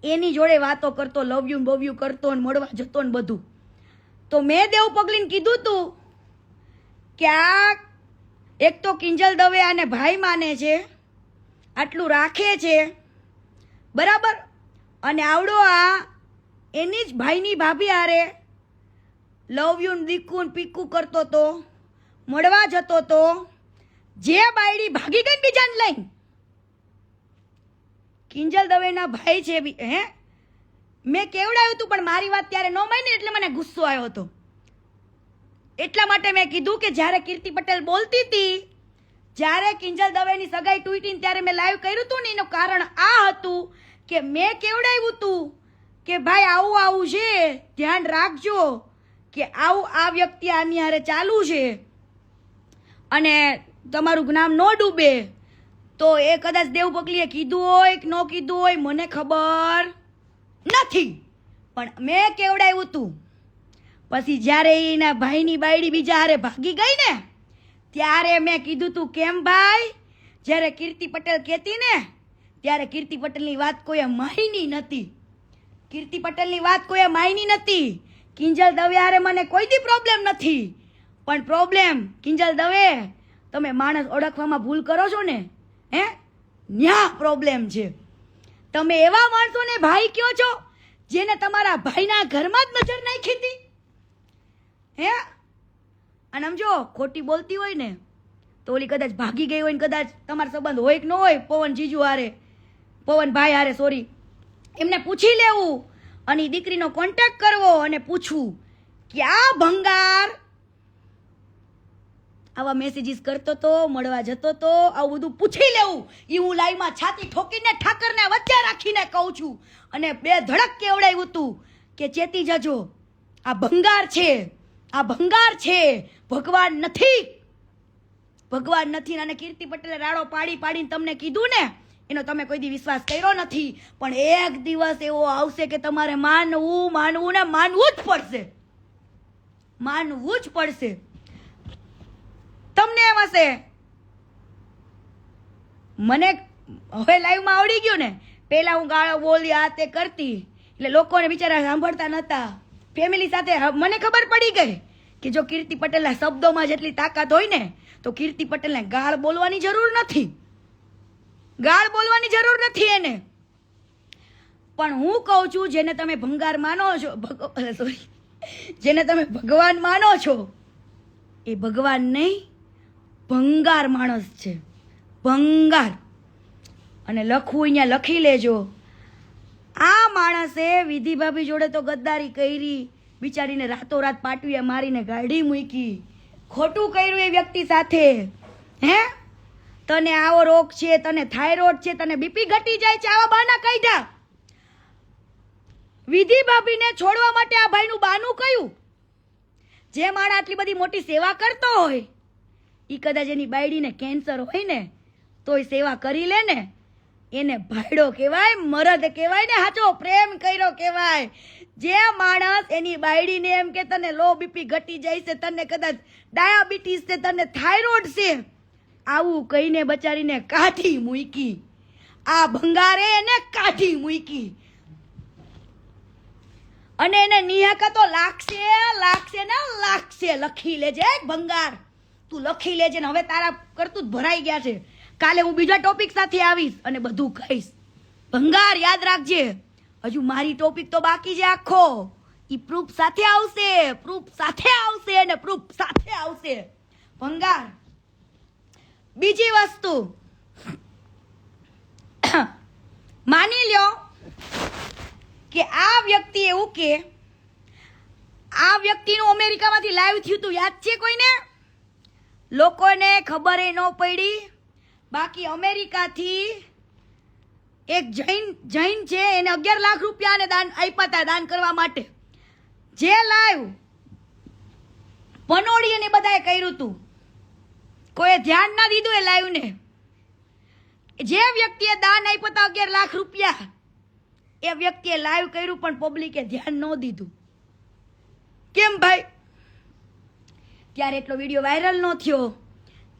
Speaker 1: એની જોડે વાતો કરતો, લવ યુ બવ્યુ કરતો ને મળવા જતો ને બધું. તો મેં દેવ પગલીને કીધું તું કે આ એક તો કિંજલ દવે આને ભાઈ માને છે, આટલું રાખે છે બરાબર, અને આવડો આ એની જ ભાઈની ભાભી હારે લવ યુ દીકું પીકું કરતો તો, મળવા જતો તો, જે બાયડી ભાગી ગઈ બીજાને લઈને. કિંજલ દવેના ભાઈ છે, હે? મેં કેવડાવ્યું હતું પણ મારી વાત ત્યારે ન માની એટલે મને ગુસ્સો આવ્યો હતો. એટલા માટે મેં કીધું કે જ્યારે કીર્તિ પટેલ બોલતી હતી, જ્યારે કિંજલ દવેની સગાઈ તૂટી ત્યારે મેં લાઈવ કર્યું હતું ને, એનું કારણ આ હતું કે મેં કેવડાવ્યું હતું કે ભાઈ આવું છે, ધ્યાન રાખજો કે આ વ્યક્તિ આની હારે ચાલુ છે અને તમારું જ્ઞાન ન ડૂબે. તો એ કદાચ દેવ પગલીએ કીધું હોય કે ન કીધું હોય મને ખબર નથી, પણ મેં કેવડાવ્યું હતું. પછી જ્યારે એના ભાઈની બાયડી બીજા હારે ભાગી ગઈ ને ત્યારે મેં કીધું તું કેમ ભાઈ, જ્યારે કીર્તિ પટેલ કહેતી ને ત્યારે કીર્તિ પટેલની વાત કોઈએ માયની નથી, કીર્તિ પટેલની વાત કોઈએ માયની નથી. કિંજલ દવે હારે મને કોઈ દી પ્રોબ્લેમ નથી, પણ પ્રોબ્લેમ કિંજલ દવે તમે માણસ ઓળખવામાં ભૂલ કરો છો ને, હે? ન્યા પ્રોબ્લેમ છે. તમે એવા માણસોને ભાઈ કયો છો જેને તમારા ભાઈના ઘરમાં જ નજર નાખી હતી, હે? અને સમજો ખોટી બોલતી હોય ને તો ઓલી કદાચ ભાગી ગઈ હોય ને કદાચ તમારો સંબંધ હોય કે ન હોય, પવન જીજુ હારે, પવન ભાઈ હારે સોરી, એમને પૂછી લેવું અને દીકરીનો કોન્ટેક્ટ કરવો અને પૂછવું કે આ ભંગાર આવા મેસેજીસ કરતો તો, મળવા જતો તો, આવું બધું પૂછી લેવું. એ હું લાઈવમાં છાતી ઠોકીને ઠાકરને વચ્ચે રાખીને કહું છું અને બે ધડક કેવડાવ્યું હતું કે ચેતી જજો, આ ભંગાર છે, આ ભંગાર છે, ભગવાન નથી, ભગવાન નથી. અને કીર્તિ પટેલે રાડો પાડીને તમને કીધું ને એનો તમે કોઈ દી વિશ્વાસ કર્યો નથી, પણ એક દિવસ એવો આવશે કે તમારે માનવું ને માનવું જ પડશે, માનવું જ પડશે. તમને એમ હશે મને હવે લાઈવમાં આવડી ગયું ને, પેલા હું ગાળો બોલી આ તે કરતી એટલે લોકોને બિચારા સાંભળતા નતા, ફેમિલી સાથે મને ખબર પડી ગઈ કે જો કીર્તિ પટેલના શબ્દોમાં જેટલી તાકાત હોય ને તો કીર્તિ પટેલને ગાળ બોલવાની જરૂર નથી, ગાળ બોલવાની જરૂર નથી એને. પણ હું કહું છું જેને તમે ભંગાર માનો છો, સોરી, જેને તમે ભગવાન માનો છો એ ભગવાન નહીં, ભંગાર માણસ છે, ભંગાર. અને લખવું અહીંયા લખી લેજો, આ માણસે વિધિ ભાભી જોડે તો ગદ્દારી કરી, બિચારીને રાતોરાત પાટવીએ મારીને ગાડી મૂકી, ખોટું કર્યું એ વ્યક્તિ સાથે, હે? તને આવો રોગ છે, તને થાઇરોઇડ છે, તને બીપી ઘટી જાય છે, આવા બહાના કાઢ્યા. વિધિ ભાભીને છોડવા માટે આ ભાઈનું બાનું કયું? જે માણસ આટલી બધી મોટી સેવા કરતો હોય ઈ કદાચ એની બાયડીને કેન્સર હોય ને તોય સેવા કરી લે ને, એને ભાઈડો કહેવાય, મરદ કહેવાય ને, સાચો પ્રેમ કર્યો કહેવાય. જે માણસ એની બાયડીને એમ કે તને લો બીપી ઘટી જાય છે, તને કદાચ ડાયાબિટીસ છે, તને થાઇરોઇડ છે, આવું કહીને બચારીને કાઢી મૂકી. આ ભંગારે એને કાઢી મૂકી અને એને નિહાકા તો લાગશે ને લાગશે. લખી લેજે ભંગાર, તું લખી લેજે ને. હવે તારા કરતું જ ભરાઈ ગયા છે. કાલે હું બીજા ટોપિક સાથે આવીશ અને બધું કહીશ. ભંગાર યાદ રાખજે, હજુ મારી ટોપિક તો બાકી છે આખો. ઈ પ્રૂફ સાથે આવશે ને પ્રૂફ સાથે આવશે. ભંગાર બીજી વસ્તુ, માની લ્યો કે આ વ્યક્તિ એવું કે આ વ્યક્તિનું અમેરિકામાંથી લાઈવ થયું હતું, યાદ છે કોઈને? લોકોને ખબર ન પડી. બાકી અમેરિકાથી એક જૈન છે, એને 11 લાખ રૂપિયા દાન આપ્યા હતા, દાન કરવા માટે. જે લાઈવ પનોડી અને બધાએ કર્યું હતું, કોઈ ધ્યાન ના દીધું એ લાઈવ ને. જે વ્યક્તિએ દાન આપ્યા હતા 11 લાખ રૂપિયા, એ વ્યક્તિએ લાઈવ કર્યું પણ પબ્લિકે ધ્યાન ન દીધું. કેમ ભાઈ? ત્યારે એટલો વિડીયો વાયરલ ન થયો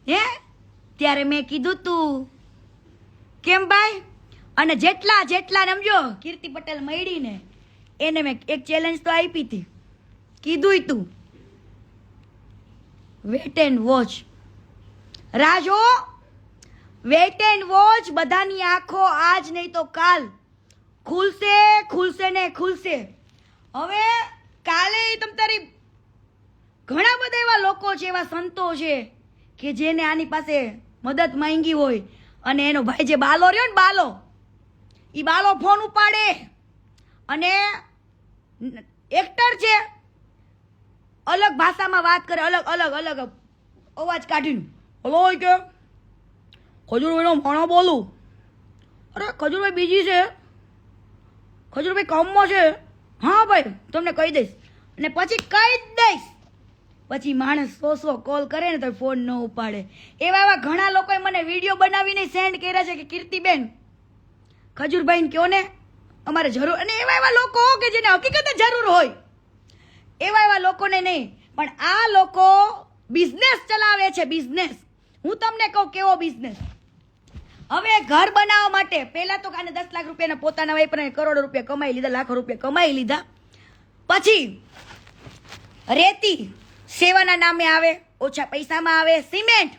Speaker 1: હે, ત્યારે મેં કીધું તું. કેમ ભાઈ? અને જેટલા સમજો કીર્તિ પટેલ મળીને એને મેં એક ચેલેન્જ તો આપી હતી, કીધું તું wait and watch. Rajo, wait and watch. બધાની આંખો આજ નહીં તો કાલ ખુલશે. હવે કાલે તમ તારી ઘણા બધા એવા લોકો છે, એવા સંતો છે કે જેને આની પાસે મદદ માંગી હોય અને એનો ભાઈ જે બાલો રહ્યો ને, ઈ બાલો ફોન ઉપાડે અને એક્ટર છે, અલગ ભાષામાં વાત કરે, અલગ અવાજ કાઢીને હલો કે ખજૂરભાઈનો ભાણો બોલું. અરે ખજૂરભાઈ બીજી છે, ખજૂરભાઈ કામમાં છે. હા ભાઈ તમને કહી દઈશ. અને પછી કહી જ દઈશ. પછી માણસ 100 કોલ કરે ને તો ફોન ન ઉપાડે. એવા ઘણા લોકોએ મને વિડીયો બનાવીને સેન્ડ કર્યા છે કે કીર્તિબેન ખજૂરભાઈને કહો ને અમારે જરૂર. અને એવા લોકો કે જેને હકીકતે જરૂર હોય, એવા લોકોને નહીં. પણ આ લોકો બિઝનેસ ચલાવે છે, બિઝનેસ. હું તમને કહું કેવો બિઝનેસ. હવે ઘર બનાવવા માટે પહેલા તો કાને 10 લાખ રૂપિયાના પોતાના વાપરીને કરોડો રૂપિયા કમાઈ લીધા, લાખો રૂપિયા કમાઈ લીધા. પછી રેતી સેવાના નામે આવે, ઓછા પૈસામાં આવે. સિમેન્ટ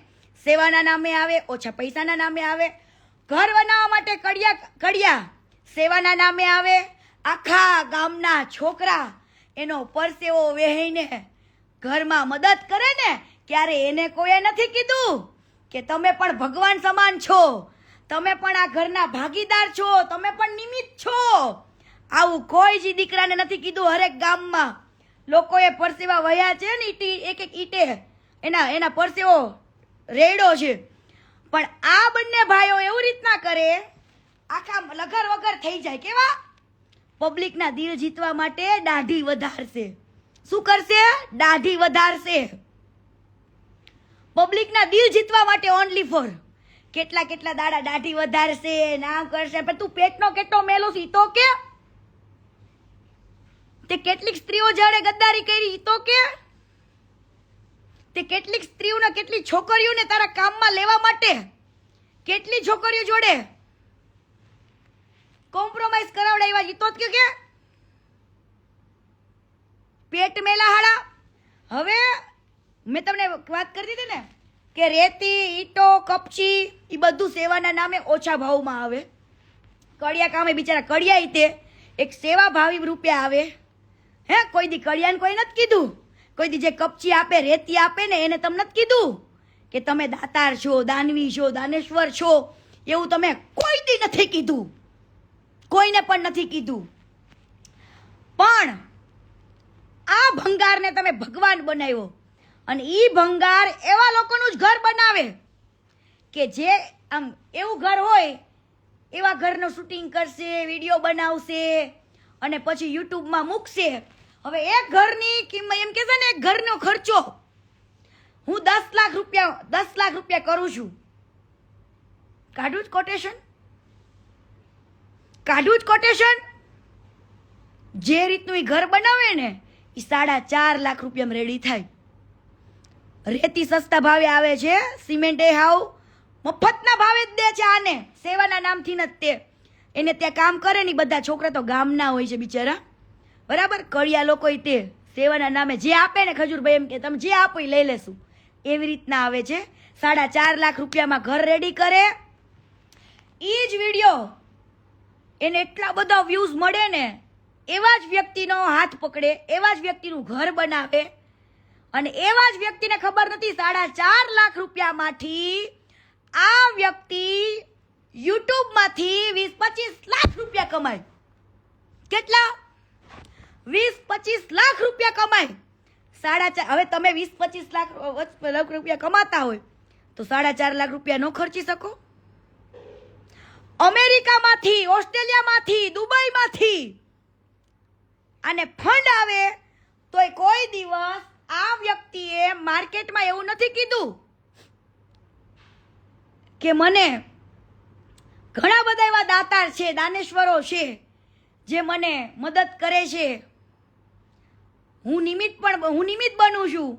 Speaker 1: સેવાના નામે આવે, ઓછા પૈસાના નામે આવે. ઘર બનાવવા માટે કડિયા સેવાના નામે આવે. આખા ગામના છોકરા એનો પરસેવો વહેઈને ઘરમાં મદદ કરે ને, ક્યારે એને કોઈએ નથી કીધું કે તમે પણ ભગવાન સમાન છો, તમે પણ આ ઘરના ભાગીદાર છો, તમે પણ નિમિત્ત છો. આવું કોઈ જ દીકરાને નથી કીધું. હરેક ગામમાં લોકોએ પરસેવા વહ્યા છે ને, એક ઈટે એના પરસેવો રેડો છે. પણ આ બંને ભાઈઓ એવું રીતના કરે, આખા લગર વગર થઈ જાય. કેવા? પબ્લિકના દિલ જીતવા માટે દાઢી વધારશે. શું કરશે? દાઢી વધારશે. પબ્લિકના દિલ જીતવા માટે ઓનલી ફોર કેટલા દાડા દાઢી વધારશે, નામ કરશે. પણ તું પેટનો કેટલો મેલો છે તો કે, તે કેટલીક સ્ત્રીઓ જોડે ગદ્દારી કરી તો કે, તે કેટલીક સ્ત્રીઓને, કેટલી છોકરીઓને તારા કામમાં લેવા માટે કેટલી છોકરીઓ જોડે કોમ્પ્રોમાઇઝ કરાવડાવ્યા તો જ કે પેટ મેલા હાડા. હવે મેં તમને વાત કરી દીધી ને કે રેતી, ઈટો, કપચી એ બધું સેવાના નામે ઓછા ભાવમાં આવે. કડિયા કામે બિચારા કડિયા તે એક સેવા ભાવી રૂપિયા આવે. હે, કોઈ દી કડિયાને કોઈ નથી કીધું. કોઈ દી જે કપચી આપે, રેતી આપે ને એને તમને નથી કીધું કે તમે દાતાર છો, દાનવી છો, દાનેશ્વર છો. એવું તમે કોઈ દી નથી કીધું, કોઈને પણ નથી કીધું. પણ આ ભંગારને તમે ભગવાન બનાવ્યો. અને ઈ ભંગાર એવા લોકોનું જ ઘર બનાવે કે જે આમ એવું ઘર હોય, એવા ઘરનું શૂટિંગ કરશે, વિડીયો બનાવશે અને પછી યુટ્યુબમાં મૂકશે. હવે એક ઘરની કિંમત એમ કે છે ને, એક ઘરનો ખર્ચો હું 10 લાખ રૂપિયા કરું છું. કાઢું જ કોટેશન. જે રીતનું એ ઘર બનાવે ને એ 4.5 લાખ રૂપિયામાં રેડી થાય. રેતી સસ્તા ભાવે આવે છે, સિમેન્ટ એ હાવ મફતના ભાવે જ દે છે આને, સેવાના નામથી નથી તે. એને ત્યાં કામ કરે ને બધા છોકરા તો ગામના હોય છે બિચારા, બરાબર. કડિયા લોકો તે સેવાના નામે જે આપે ને, ખજૂરભાઈ એમ કે તમે જે આપો એ લઈ લેશું, એવી રીતના આવે છે. 4.5 લાખ રૂપિયામાં ઘર રેડી કરે. એ જ વિડીયો એને એટલા બધા વ્યૂઝ મળે ને, એવા જ વ્યક્તિનો હાથ પકડે, એવા જ વ્યક્તિનું ઘર બનાવે, અને એવા જ વ્યક્તિને ખબર નથી 4.5 લાખ રૂપિયામાંથી આ વ્યક્તિ યુટ્યુબમાંથી 20-25 લાખ રૂપિયા કમાય. કેટલા? 20-25 લાખ રૂપિયા કમાય. 4.5. હવે તમે 20-25 લાખ રૂપિયા કમાતા હોય તો 4.5 લાખ રૂપિયા ન ખર્ચી શકો? અમેરિકામાંથી, ઓસ્ટ્રેલિયામાંથી, દુબઈમાંથી આને ફંડ આવે તોય કોઈ દિવસ આ વ્યક્તિએ માર્કેટમાં એવું નથી કીધું કે મને ઘણા બધા એવા દાતાર છે, દાનેશ્વરો છે જે મને મદદ કરે છે, હું નિમિત્ત બનું છું.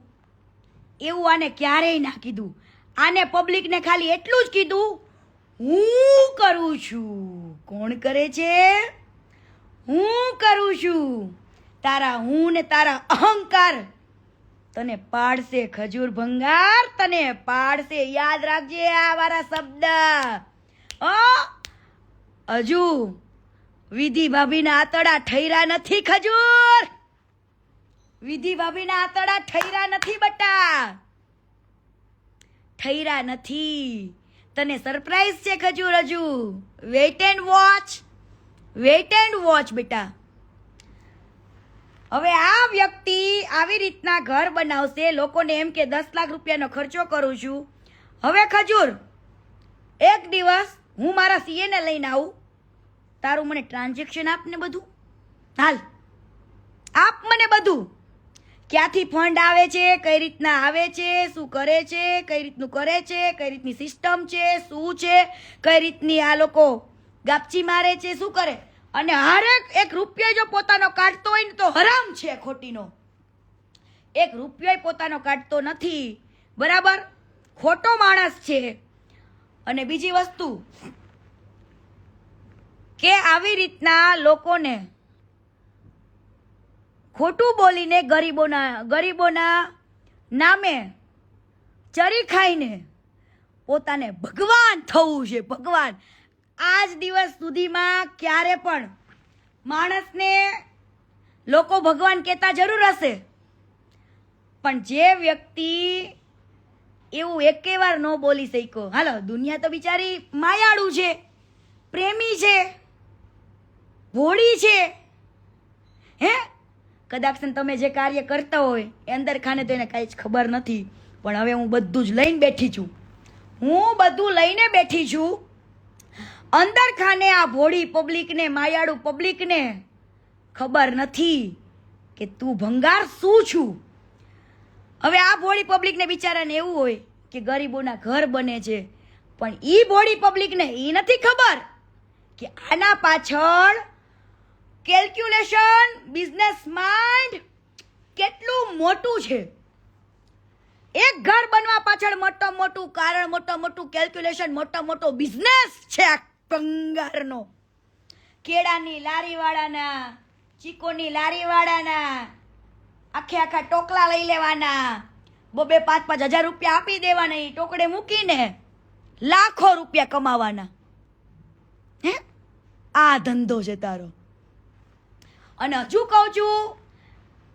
Speaker 1: એવું આને ક્યારેય ના કીધું. આને પબ્લિકને ખાલી એટલું જ કીધું, હું કરું છું. કોણ કરે છે? હું કરું છું. તારા હું ને તારા અહંકાર તને પાડશે ખજૂર ભંગાર, તને પાડશે. યાદ રાખજે આ મારા શબ્દ. હજુ વિધિ ભાભીના આતડા ઠૈરા નથી ખજૂર, વિધિ ભાભીના આતડા ઠૈરા નથી બટા, ઠૈરા નથી. તને સરપ્રાઈઝ છે ખજૂર. હજુ weight and watch, weight and watch બેટા. હવે આ વ્યક્તિ આવી રીતના ઘર બનાવશે, લોકોને એમ કે 10 લાખ રૂપિયાનો ખર્ચો કરું છું. હવે ખજૂર, એક દિવસ હું મારા સીએ ને લઈને આવું, તારું મને ટ્રાન્ઝેક્શન આપ ને બધું. હાલ આપ મને બધું, ક્યાંથી ફંડ આવે છે, કઈ રીતના આવે છે, શું કરે છે, કઈ રીતનું કરે છે, કઈ રીતની સિસ્ટમ છે, શું છે, કઈ રીતની આ લોકો ગાપચી મારે છે, શું કરે. અને હરેક એક રૂપિયો જો પોતાનો કાઢતો હોય ને તો હરામ છે ખોટીનો. એક રૂપિયો પોતાનો કાઢતો નથી, બરાબર, ખોટો માણસ છે. અને બીજી વસ્તુ કે આવી રીતના લોકોને ખોટું બોલીને ગરીબોના નામે ચરી ખાઈને પોતાને ભગવાન થવું છે, ભગવાન. આજ દિવસ સુધીમાં ક્યારે પણ માણસને લોકો ભગવાન કહેતા જરૂર હશે, પણ જે વ્યક્તિ એવું એકે વાર ન બોલી શક્યો. હાલો, દુનિયા તો બિચારી માયાળુ છે, પ્રેમી છે, ભોળી છે. હે, કદાચ તમે જે કાર્ય કરતા હોય એ અંદર ખાને તો એને કાંઈ જ ખબર નથી, પણ હવે હું બધું જ લઈને બેઠી છું. હું બધું લઈને બેઠી છું. અંદર ખાને આ ભોળી પબ્લિકને, માયાળુ પબ્લિકને ખબર નથી કે તું ભંગાર શું છું. હવે આ ભોળી પબ્લિકને બિચારાને એવું હોય કે ગરીબોના ઘર બને છે, પણ ઈ ભોળી પબ્લિકને ઈ નથી ખબર કે આના પાછળ કેલ્ક્યુલેશન, બિઝનેસ માઇન્ડ કેટલું મોટું છે. એક ઘર બનવા પાછળ મોટું કારણ, મોટું કેલ્ક્યુલેશન, મોટો બિઝનેસ છે આ ભંગારનો. કેળાની લારીવાળાના, ચીકોની લારીવાળાના આખા ટોકલા લઈ લેવાના, 2-5 હજાર રૂપિયા આપી દેવાના, એ ટોકડે મૂકીને લાખો રૂપિયા કમાવાના. હે, આ ધંધો છે તારો. અને હજુ કહું છું,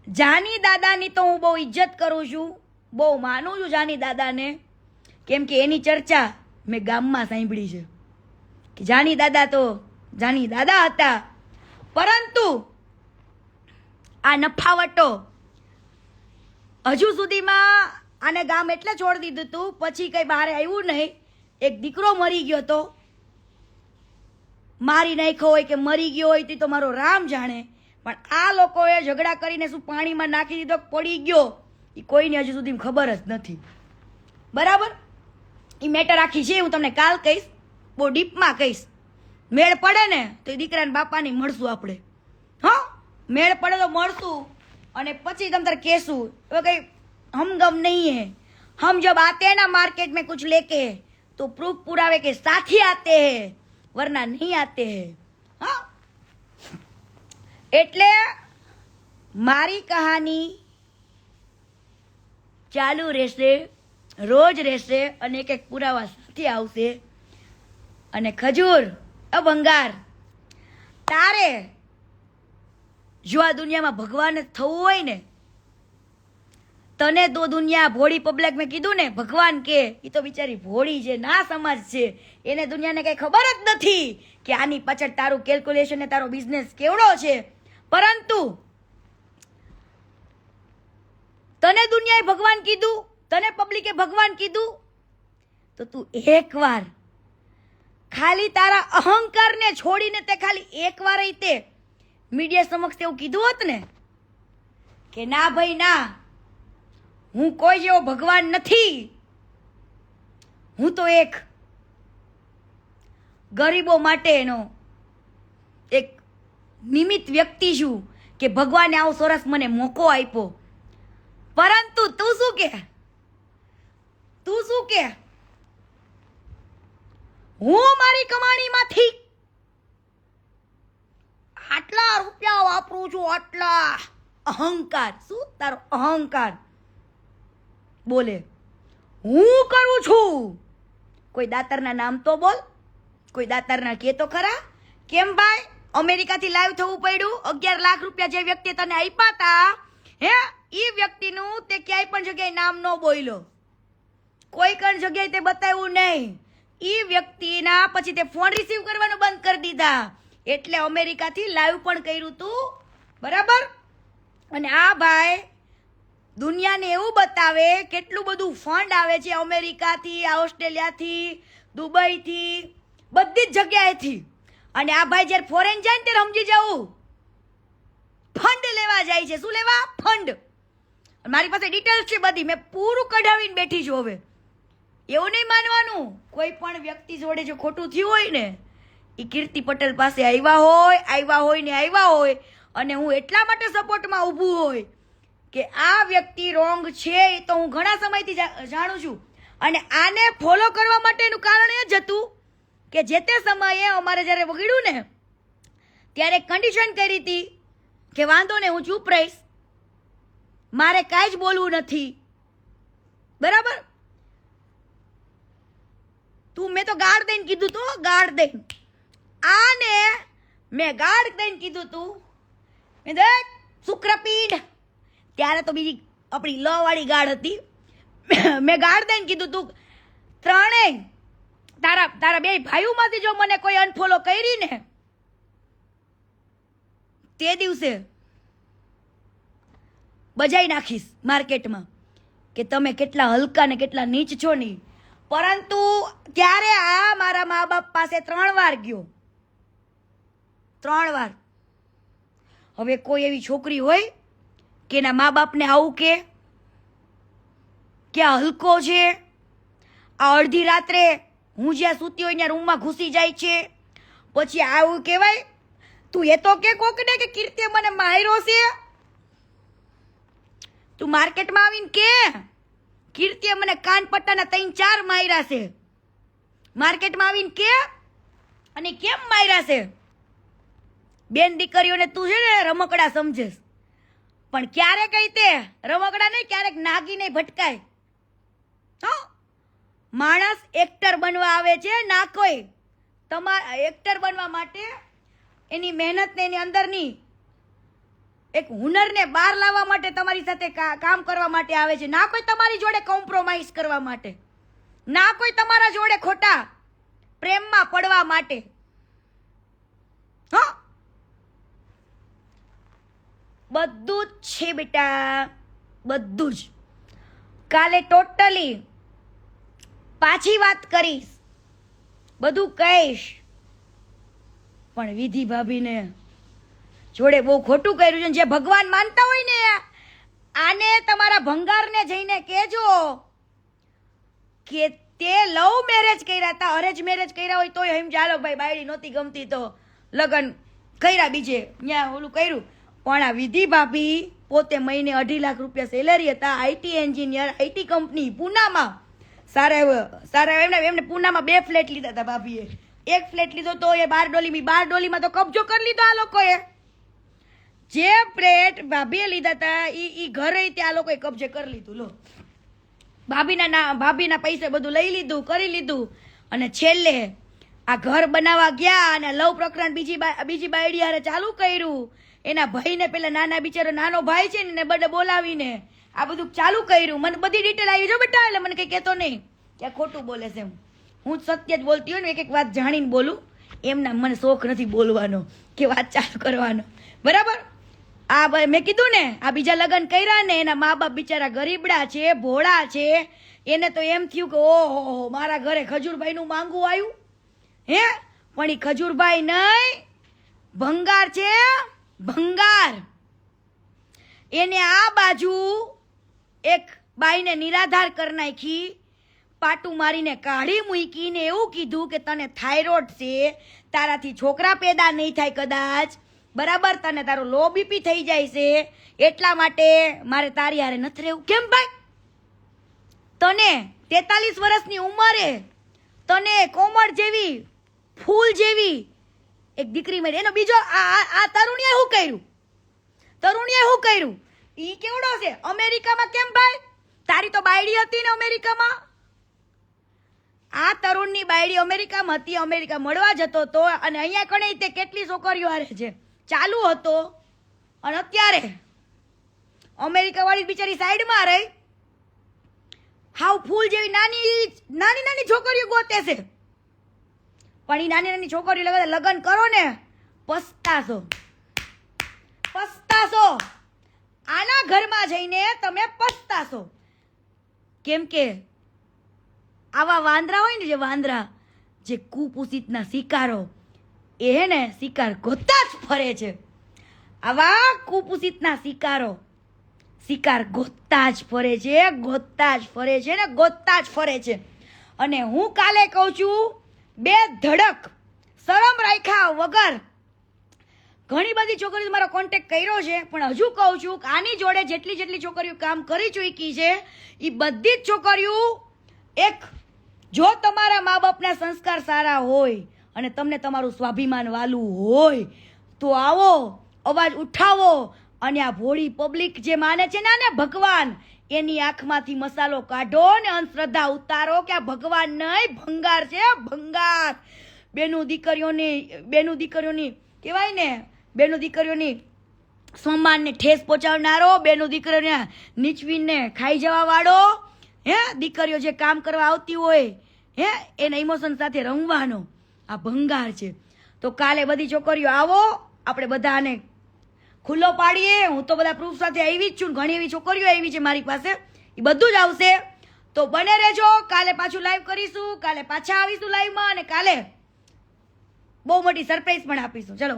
Speaker 1: જાની દાદાની તો હું બહુ ઇજ્જત કરું છું, બહુ માનું છું જાની દાદાને, કેમ કે એની ચર્ચા મેં ગામમાં સાંભળી છે કે જાની દાદા તો જાની દાદા હતા. પરંતુ આ નફાવટો હજુ સુધીમાં આને ગામ એટલે છોડી દીધું હતું, પછી કઈ બહાર આવ્યું નહીં. એક દીકરો મરી ગયો તો, મારી નાખ્યો હોય કે મરી ગયો હોય તે તો મારો રામ જાણે, પણ આ લોકોએ ઝઘડા કરીને શું પાણીમાં નાખી દીધો, પડી ગયો, એ કોઈને હજુ સુધી ખબર જ નથી. બરાબર, એ મેટર આખી છે, હું તમને કાલ કહીશ, બહુ ડીપમાં કહીશ. મેળ પડે ને તો એ દીકરાને બાપાની મળશું આપણે. હા, મેળ પડે તો મળશું, અને પછી તમ તારે કહેશું. હવે કઈ હમ ગમ નહીં હે, हम जब आते हैं ना मार्केट में कुछ लेके तो प्रूफ पुरावे के साथ ही आते हैं, वरना नहीं आते हैं. हाँ, એટલે મારી કહાની ચાલુ રહેશે, રોજ રહેશે અને એક એક પુરાવા સાથે આવશે. અને ખજૂર ભંગાર, તારે જો આ દુનિયામાં ભગવાન જ થવું હોય ને, તને તો દુનિયા ભોળી પબ્લિક મેં કીધું ને ભગવાન કે એ તો બિચારી ભોળી છે, ના સમજ છે, એને દુનિયાને કઈ ખબર જ નથી કે આની પાછળ તારું કેલ્ક્યુલેશન ને તારો બિઝનેસ કેવડો છે. પરંતુ તને દુનિયાએ ભગવાન કીધું, તને પબ્લિકે ભગવાન કીધું, તો તું એકવાર ખાલી તારા અહંકારને છોડીને તે ખાલી એકવાર તે મીડિયા સમક્ષ એવું કીધું હોત ને કે ના ભાઈ ના, હું કોઈ જેવો ભગવાન નથી, હું તો એક ગરીબો માટેનો એક નિમિત્ત વ્યક્તિ છું કે ભગવાને આવો સરસ મને મોકો આપ્યો. પરંતુ તું શું કે, હું મારી કમાણીમાંથી આટલા રૂપિયા વાપરું છું, આટલા અહંકાર. શું તારો અહંકાર બોલે? હું કરું છું. કોઈ દાતારના નામ તો બોલ, કોઈ દાતારના કે તો ખરા. કેમ ભાઈ અમેરિકાથી લાઈવ થવું પડ્યું? 11 લાખ રૂપિયા જે વ્યક્તિ તને આપ્યા હતા, હે, એ વ્યક્તિનું તે ક્યાંય પણ જગ્યાએ નામ ન બોલ્યો, કોઈ પણ જગ્યાએ તે બતાવ્યું નહીં. એ વ્યક્તિના પછી તે ફોન રિસીવ કરવાનું બંધ કરી દીધા. એટલે અમેરિકાથી લાઈવ પણ કર્યું તું, બરાબર? અને આ ભાઈ દુનિયાને એવું બતાવે કેટલું બધું ફંડ આવે છે અમેરિકાથી, ઓસ્ટ્રેલિયાથી, દુબઈથી, બધી જ જગ્યાએથી. અને આ ભાઈ જ્યારે ફોરેન જાય ને ત્યારે સમજી જવું ફંડ લેવા જાય છે. શું લેવા? ફંડ. મારી પાસે ડિટેલ્સ છે બધી, મેં પૂરું કઢાવીને બેઠી છું. હવે એવું નહીં માનવાનું, કોઈ પણ વ્યક્તિ જોડે જો ખોટું થયું હોય ને, એ કીર્તિ પટેલ પાસે આવ્યા હોય અને હું એટલા માટે સપોર્ટમાં ઊભું હોય કે આ વ્યક્તિ રોંગ છે એ તો હું ઘણા સમયથી જાણું છું. અને આને ફોલો કરવા માટેનું કારણ એ જ હતું કે જે તે સમયે અમારે જ્યારે બગડ્યું ને ત્યારે કન્ડિશન કરી હતી કે વાંધો ને હું ચૂપ રહીશ, મારે કાંઈ જ બોલવું નથી, બરાબર? તું મેં તો ગાળ દઈને કીધું તું, ગાળ દઈને આને મેં ગાળ દઈને કીધું તું, દેખ શુક્રપીઠ, ત્યારે તો બીજી આપણી લ વાળી ગાળ હતી. મેં ગાળ દઈને કીધું તું ત્રણેય તારા બે ભાઈઓમાંથી જો મને કોઈ અનફોલો કરી ને તે દિવસે બજાઈ નાખીશ માર્કેટમાં કે તમે કેટલા હલકા ને કેટલા નીચ છો નહીં. પરંતુ ત્યારે આ મારા મા બાપ પાસે 3 વાર ગયો, 3 વાર. હવે કોઈ એવી છોકરી હોય કે એના મા બાપને આવું કે આ હલકો છે, આ અડધી રાત્રે હું જ્યાં સૂતી હોય ત્યાં રૂમમાં ઘૂસી જાય છે, પછી આવું કહેવાય તું એ તો કે કોકને કે કીર્તિએ મને માર્યો છે. તું માર્કેટમાં આવીને કે કીર્તિએ મને કાન પટ્ટાના 3-4 માર્યા છે. માર્કેટમાં આવીને કે અને કેમ માર્યા છે? બેન દીકરીઓને તું છે ને રમકડા સમજેશ, પણ ક્યારેક કઈ તે રમકડા નહીં, ક્યારેક નાગી નહીં ભટકાય. માણસ એક્ટર બનવા આવે છે, ના કોઈ તમારા એક્ટર બનવા માટે એની મહેનત ને એની અંદરની એક હુનરને બહાર લાવવા માટે તમારી સાથે કામ કરવા માટે આવે છે, ના કોઈ તમારી જોડે કોમ્પ્રોમાઇઝ કરવા માટે, ના કોઈ તમારા જોડે ખોટા પ્રેમમાં પડવા માટે. હા, બધું જ છે બેટા, બધું જ. કાલે ટોટલી પાછી વાત કરીશ, બધું કહીશ, પણ વિધિ ભાભીને જોડે બહુ ખોટું કર્યું છે. જે ભગવાન માનતા હોય ને આને તમારા ભંગારને જઈને કહેજો કે તે લવ મેરેજ કર્યા હતા, અરેન્જ મેરેજ કર્યા હોય તોય એમ ચાલો ભાઈ બાયડી નહોતી ગમતી તો લગ્ન કર્યા, બીજે ત્યાં ઓલું કર્યું. પણ આ વિધિ ભાભી પોતે મહિને 2.5 લાખ રૂપિયા સેલેરી હતા, આઈટી એન્જિનિયર, આઈટી કંપની પૂનામાં સારા એમને પૂનામાં 2 ફ્લેટ લીધા હતા ભાભીએ. 1 ફ્લેટ લીધો તો એ 12 ડોલીમાં તો કબજો કરી લીધો આ લોકોએ. જે ફ્લેટ ભાભીએ લીધા હતા ઈ ઘરે ત્યાં લોકોએ કબજે કરી લીધું. લો, ભાભીના પૈસે બધું લઈ લીધું, કરી લીધું. અને છેલ્લે આ ઘર બનાવવા ગયા અને લવ પ્રકરણ બીજી બાયડી હારે ચાલુ કર્યું. એના ભાઈને પેલા નાના બિચારો નાનો ભાઈ છે ને બડે બોલાવીને આ બધું ચાલુ કર્યું. મને બધી ડિટેલ આવી જો બેટા, એટલે મને કઈ કહેતો નહીં કે ખોટું બોલે છે. હું સત્ય જ બોલતી હોય ને, એક વાત જાણીને બોલું. એમના મને શોખ નથી બોલવાનો કે વાત ચાલુ કરવાનો, બરાબર. આ મેં કીધું ને, આ બીજા લગ્ન કર્યા ને એના મા બાપ બિચારા ગરીબડા છે, ભોળા છે. એને તો એમ થયું કે ઓહો મારા ઘરે ખજૂરભાઈનું માંગવું આવ્યું હે. પણ એ ખજૂરભાઈ નહીં, ભંગાર છે, ભંગાર. એને આ બાજુ એક બાઈને નિરાધાર કરી નાખી, પાટું મારીને કાઢી મૂકીને એવું કીધું કે તને થાઇરોઇડ છે, તારાથી છોકરા પેદા નહીં થાય કદાચ, બરાબર, તને તારો લો બીપી થઈ જાય છે, એટલા માટે મારે તારી હારે નથી રહેવું. કેમ ભાઈ? તને 43 વર્ષની ઉંમરે તને કોમળ જેવી ફૂલ જેવી એક દીકરી મળી. એનો બીજો આ તરુણીએ શું કર્યું? ઈ કેવડો છે અમેરિકામાં? કેમ ભાઈ? તારી તો બાયડી હતી ને અમેરિકામાં. આ તરુણની બાયડી અમેરિકામાં હતી, અમેરિકા મળવા જતો હતો અને અહીંયા કણે તે કેટલી છોકરીઓ હારે છે ચાલુ હતો. અને અત્યારે અમેરિકા વાળી બિચારી સાઈડમાં રહી હાવ ફૂલ જેવી નાની છોકરીઓ ગોતે છે. પણ એ નાની છોકરીઓ લગ્ન કરો ને પસ્તાશો. આના ઘરમાં જઈને તમે પસ્તાશો. કેમ કે આવા વાંદરા હોય ને, જે વાંદરા જે કુપુસિતના શિકારો, એ હે ને શિકાર ગોતતા જ ફરે છે. આવા કુપુસિતના શિકાર ગોતતા જ ફરે છે. અને હું કાલે કહું છું, 2 ધડક શરમ રાખ્યા વગર ઘણી બધી છોકરીઓ મારો કોન્ટેક્ટ કર્યો છે. પણ હજુ કહું છું કે આની જોડે જેટલી છોકરીઓ કામ કરી ચૂકી છે એ બધી જ છોકરીઓ, એક જો તમારા મા બાપના સંસ્કાર સારા હોય અને તમને તમારું સ્વાભિમાન વાલું હોય તો આવો, અવાજ ઉઠાવો. અને આ ભોળી પબ્લિક જે માને છે ને ભગવાન, એની આંખમાંથી મસાલો કાઢો ને અંધશ્રદ્ધા ઉતારો કે આ ભગવાન નહીં, ભંગાર છે, ભંગાર. બેનું દીકરીઓની કહેવાય ને, બેનું દીકરીઓની સન્માનને ઠેસ પહોંચાડનારો, બેનું દીકરીઓને નીચવીને ખાઈ જવા વાળો, હે, દીકરીઓ જે કામ કરવા આવતી હોય હે એના ઇમોશન સાથે રમવાનો આ ભંગાર છે. તો કાલે બધી છોકરીઓ આવો, આપણે બધાને ખુલ્લો પાડીએ. હું તો બધા પ્રૂફ સાથે આવી જ છું. ઘણી એવી છોકરીઓ આવી છે મારી પાસે, એ બધું જ આવશે. તો બને રહેજો. કાલે પાછું લાઈવ કરીશું, કાલે પાછા આવીશું લાઈવમાં અને કાલે બહુ મોટી સરપ્રાઈઝ પણ આપીશું. ચલો,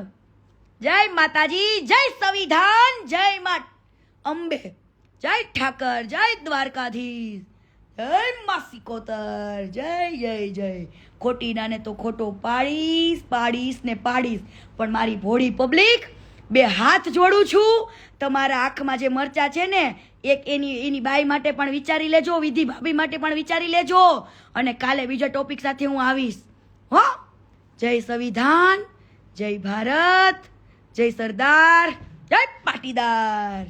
Speaker 1: જય માતાજી, જય સંવિધાન, જય મા અંબે, જય ઠાકર, જય દ્વારકાધીશ, જય માસી કોતર, જય. ખોટી નાને તો ખોટો પાડીશ ને પાડીશ. પણ મારી ભોળી પબ્લિક, 2 હાથ જોડું છું. તમારા આંખમાં જે મરચા છે ને, એક એની બાઈ માટે પણ વિચારી લેજો, વિધિ ભાભી માટે પણ વિચારી લેજો. અને કાલે બીજા ટોપિક સાથે હું આવીશ. હો, જય સંવિધાન, જય ભારત, જય સરદાર, જય પાટીદાર.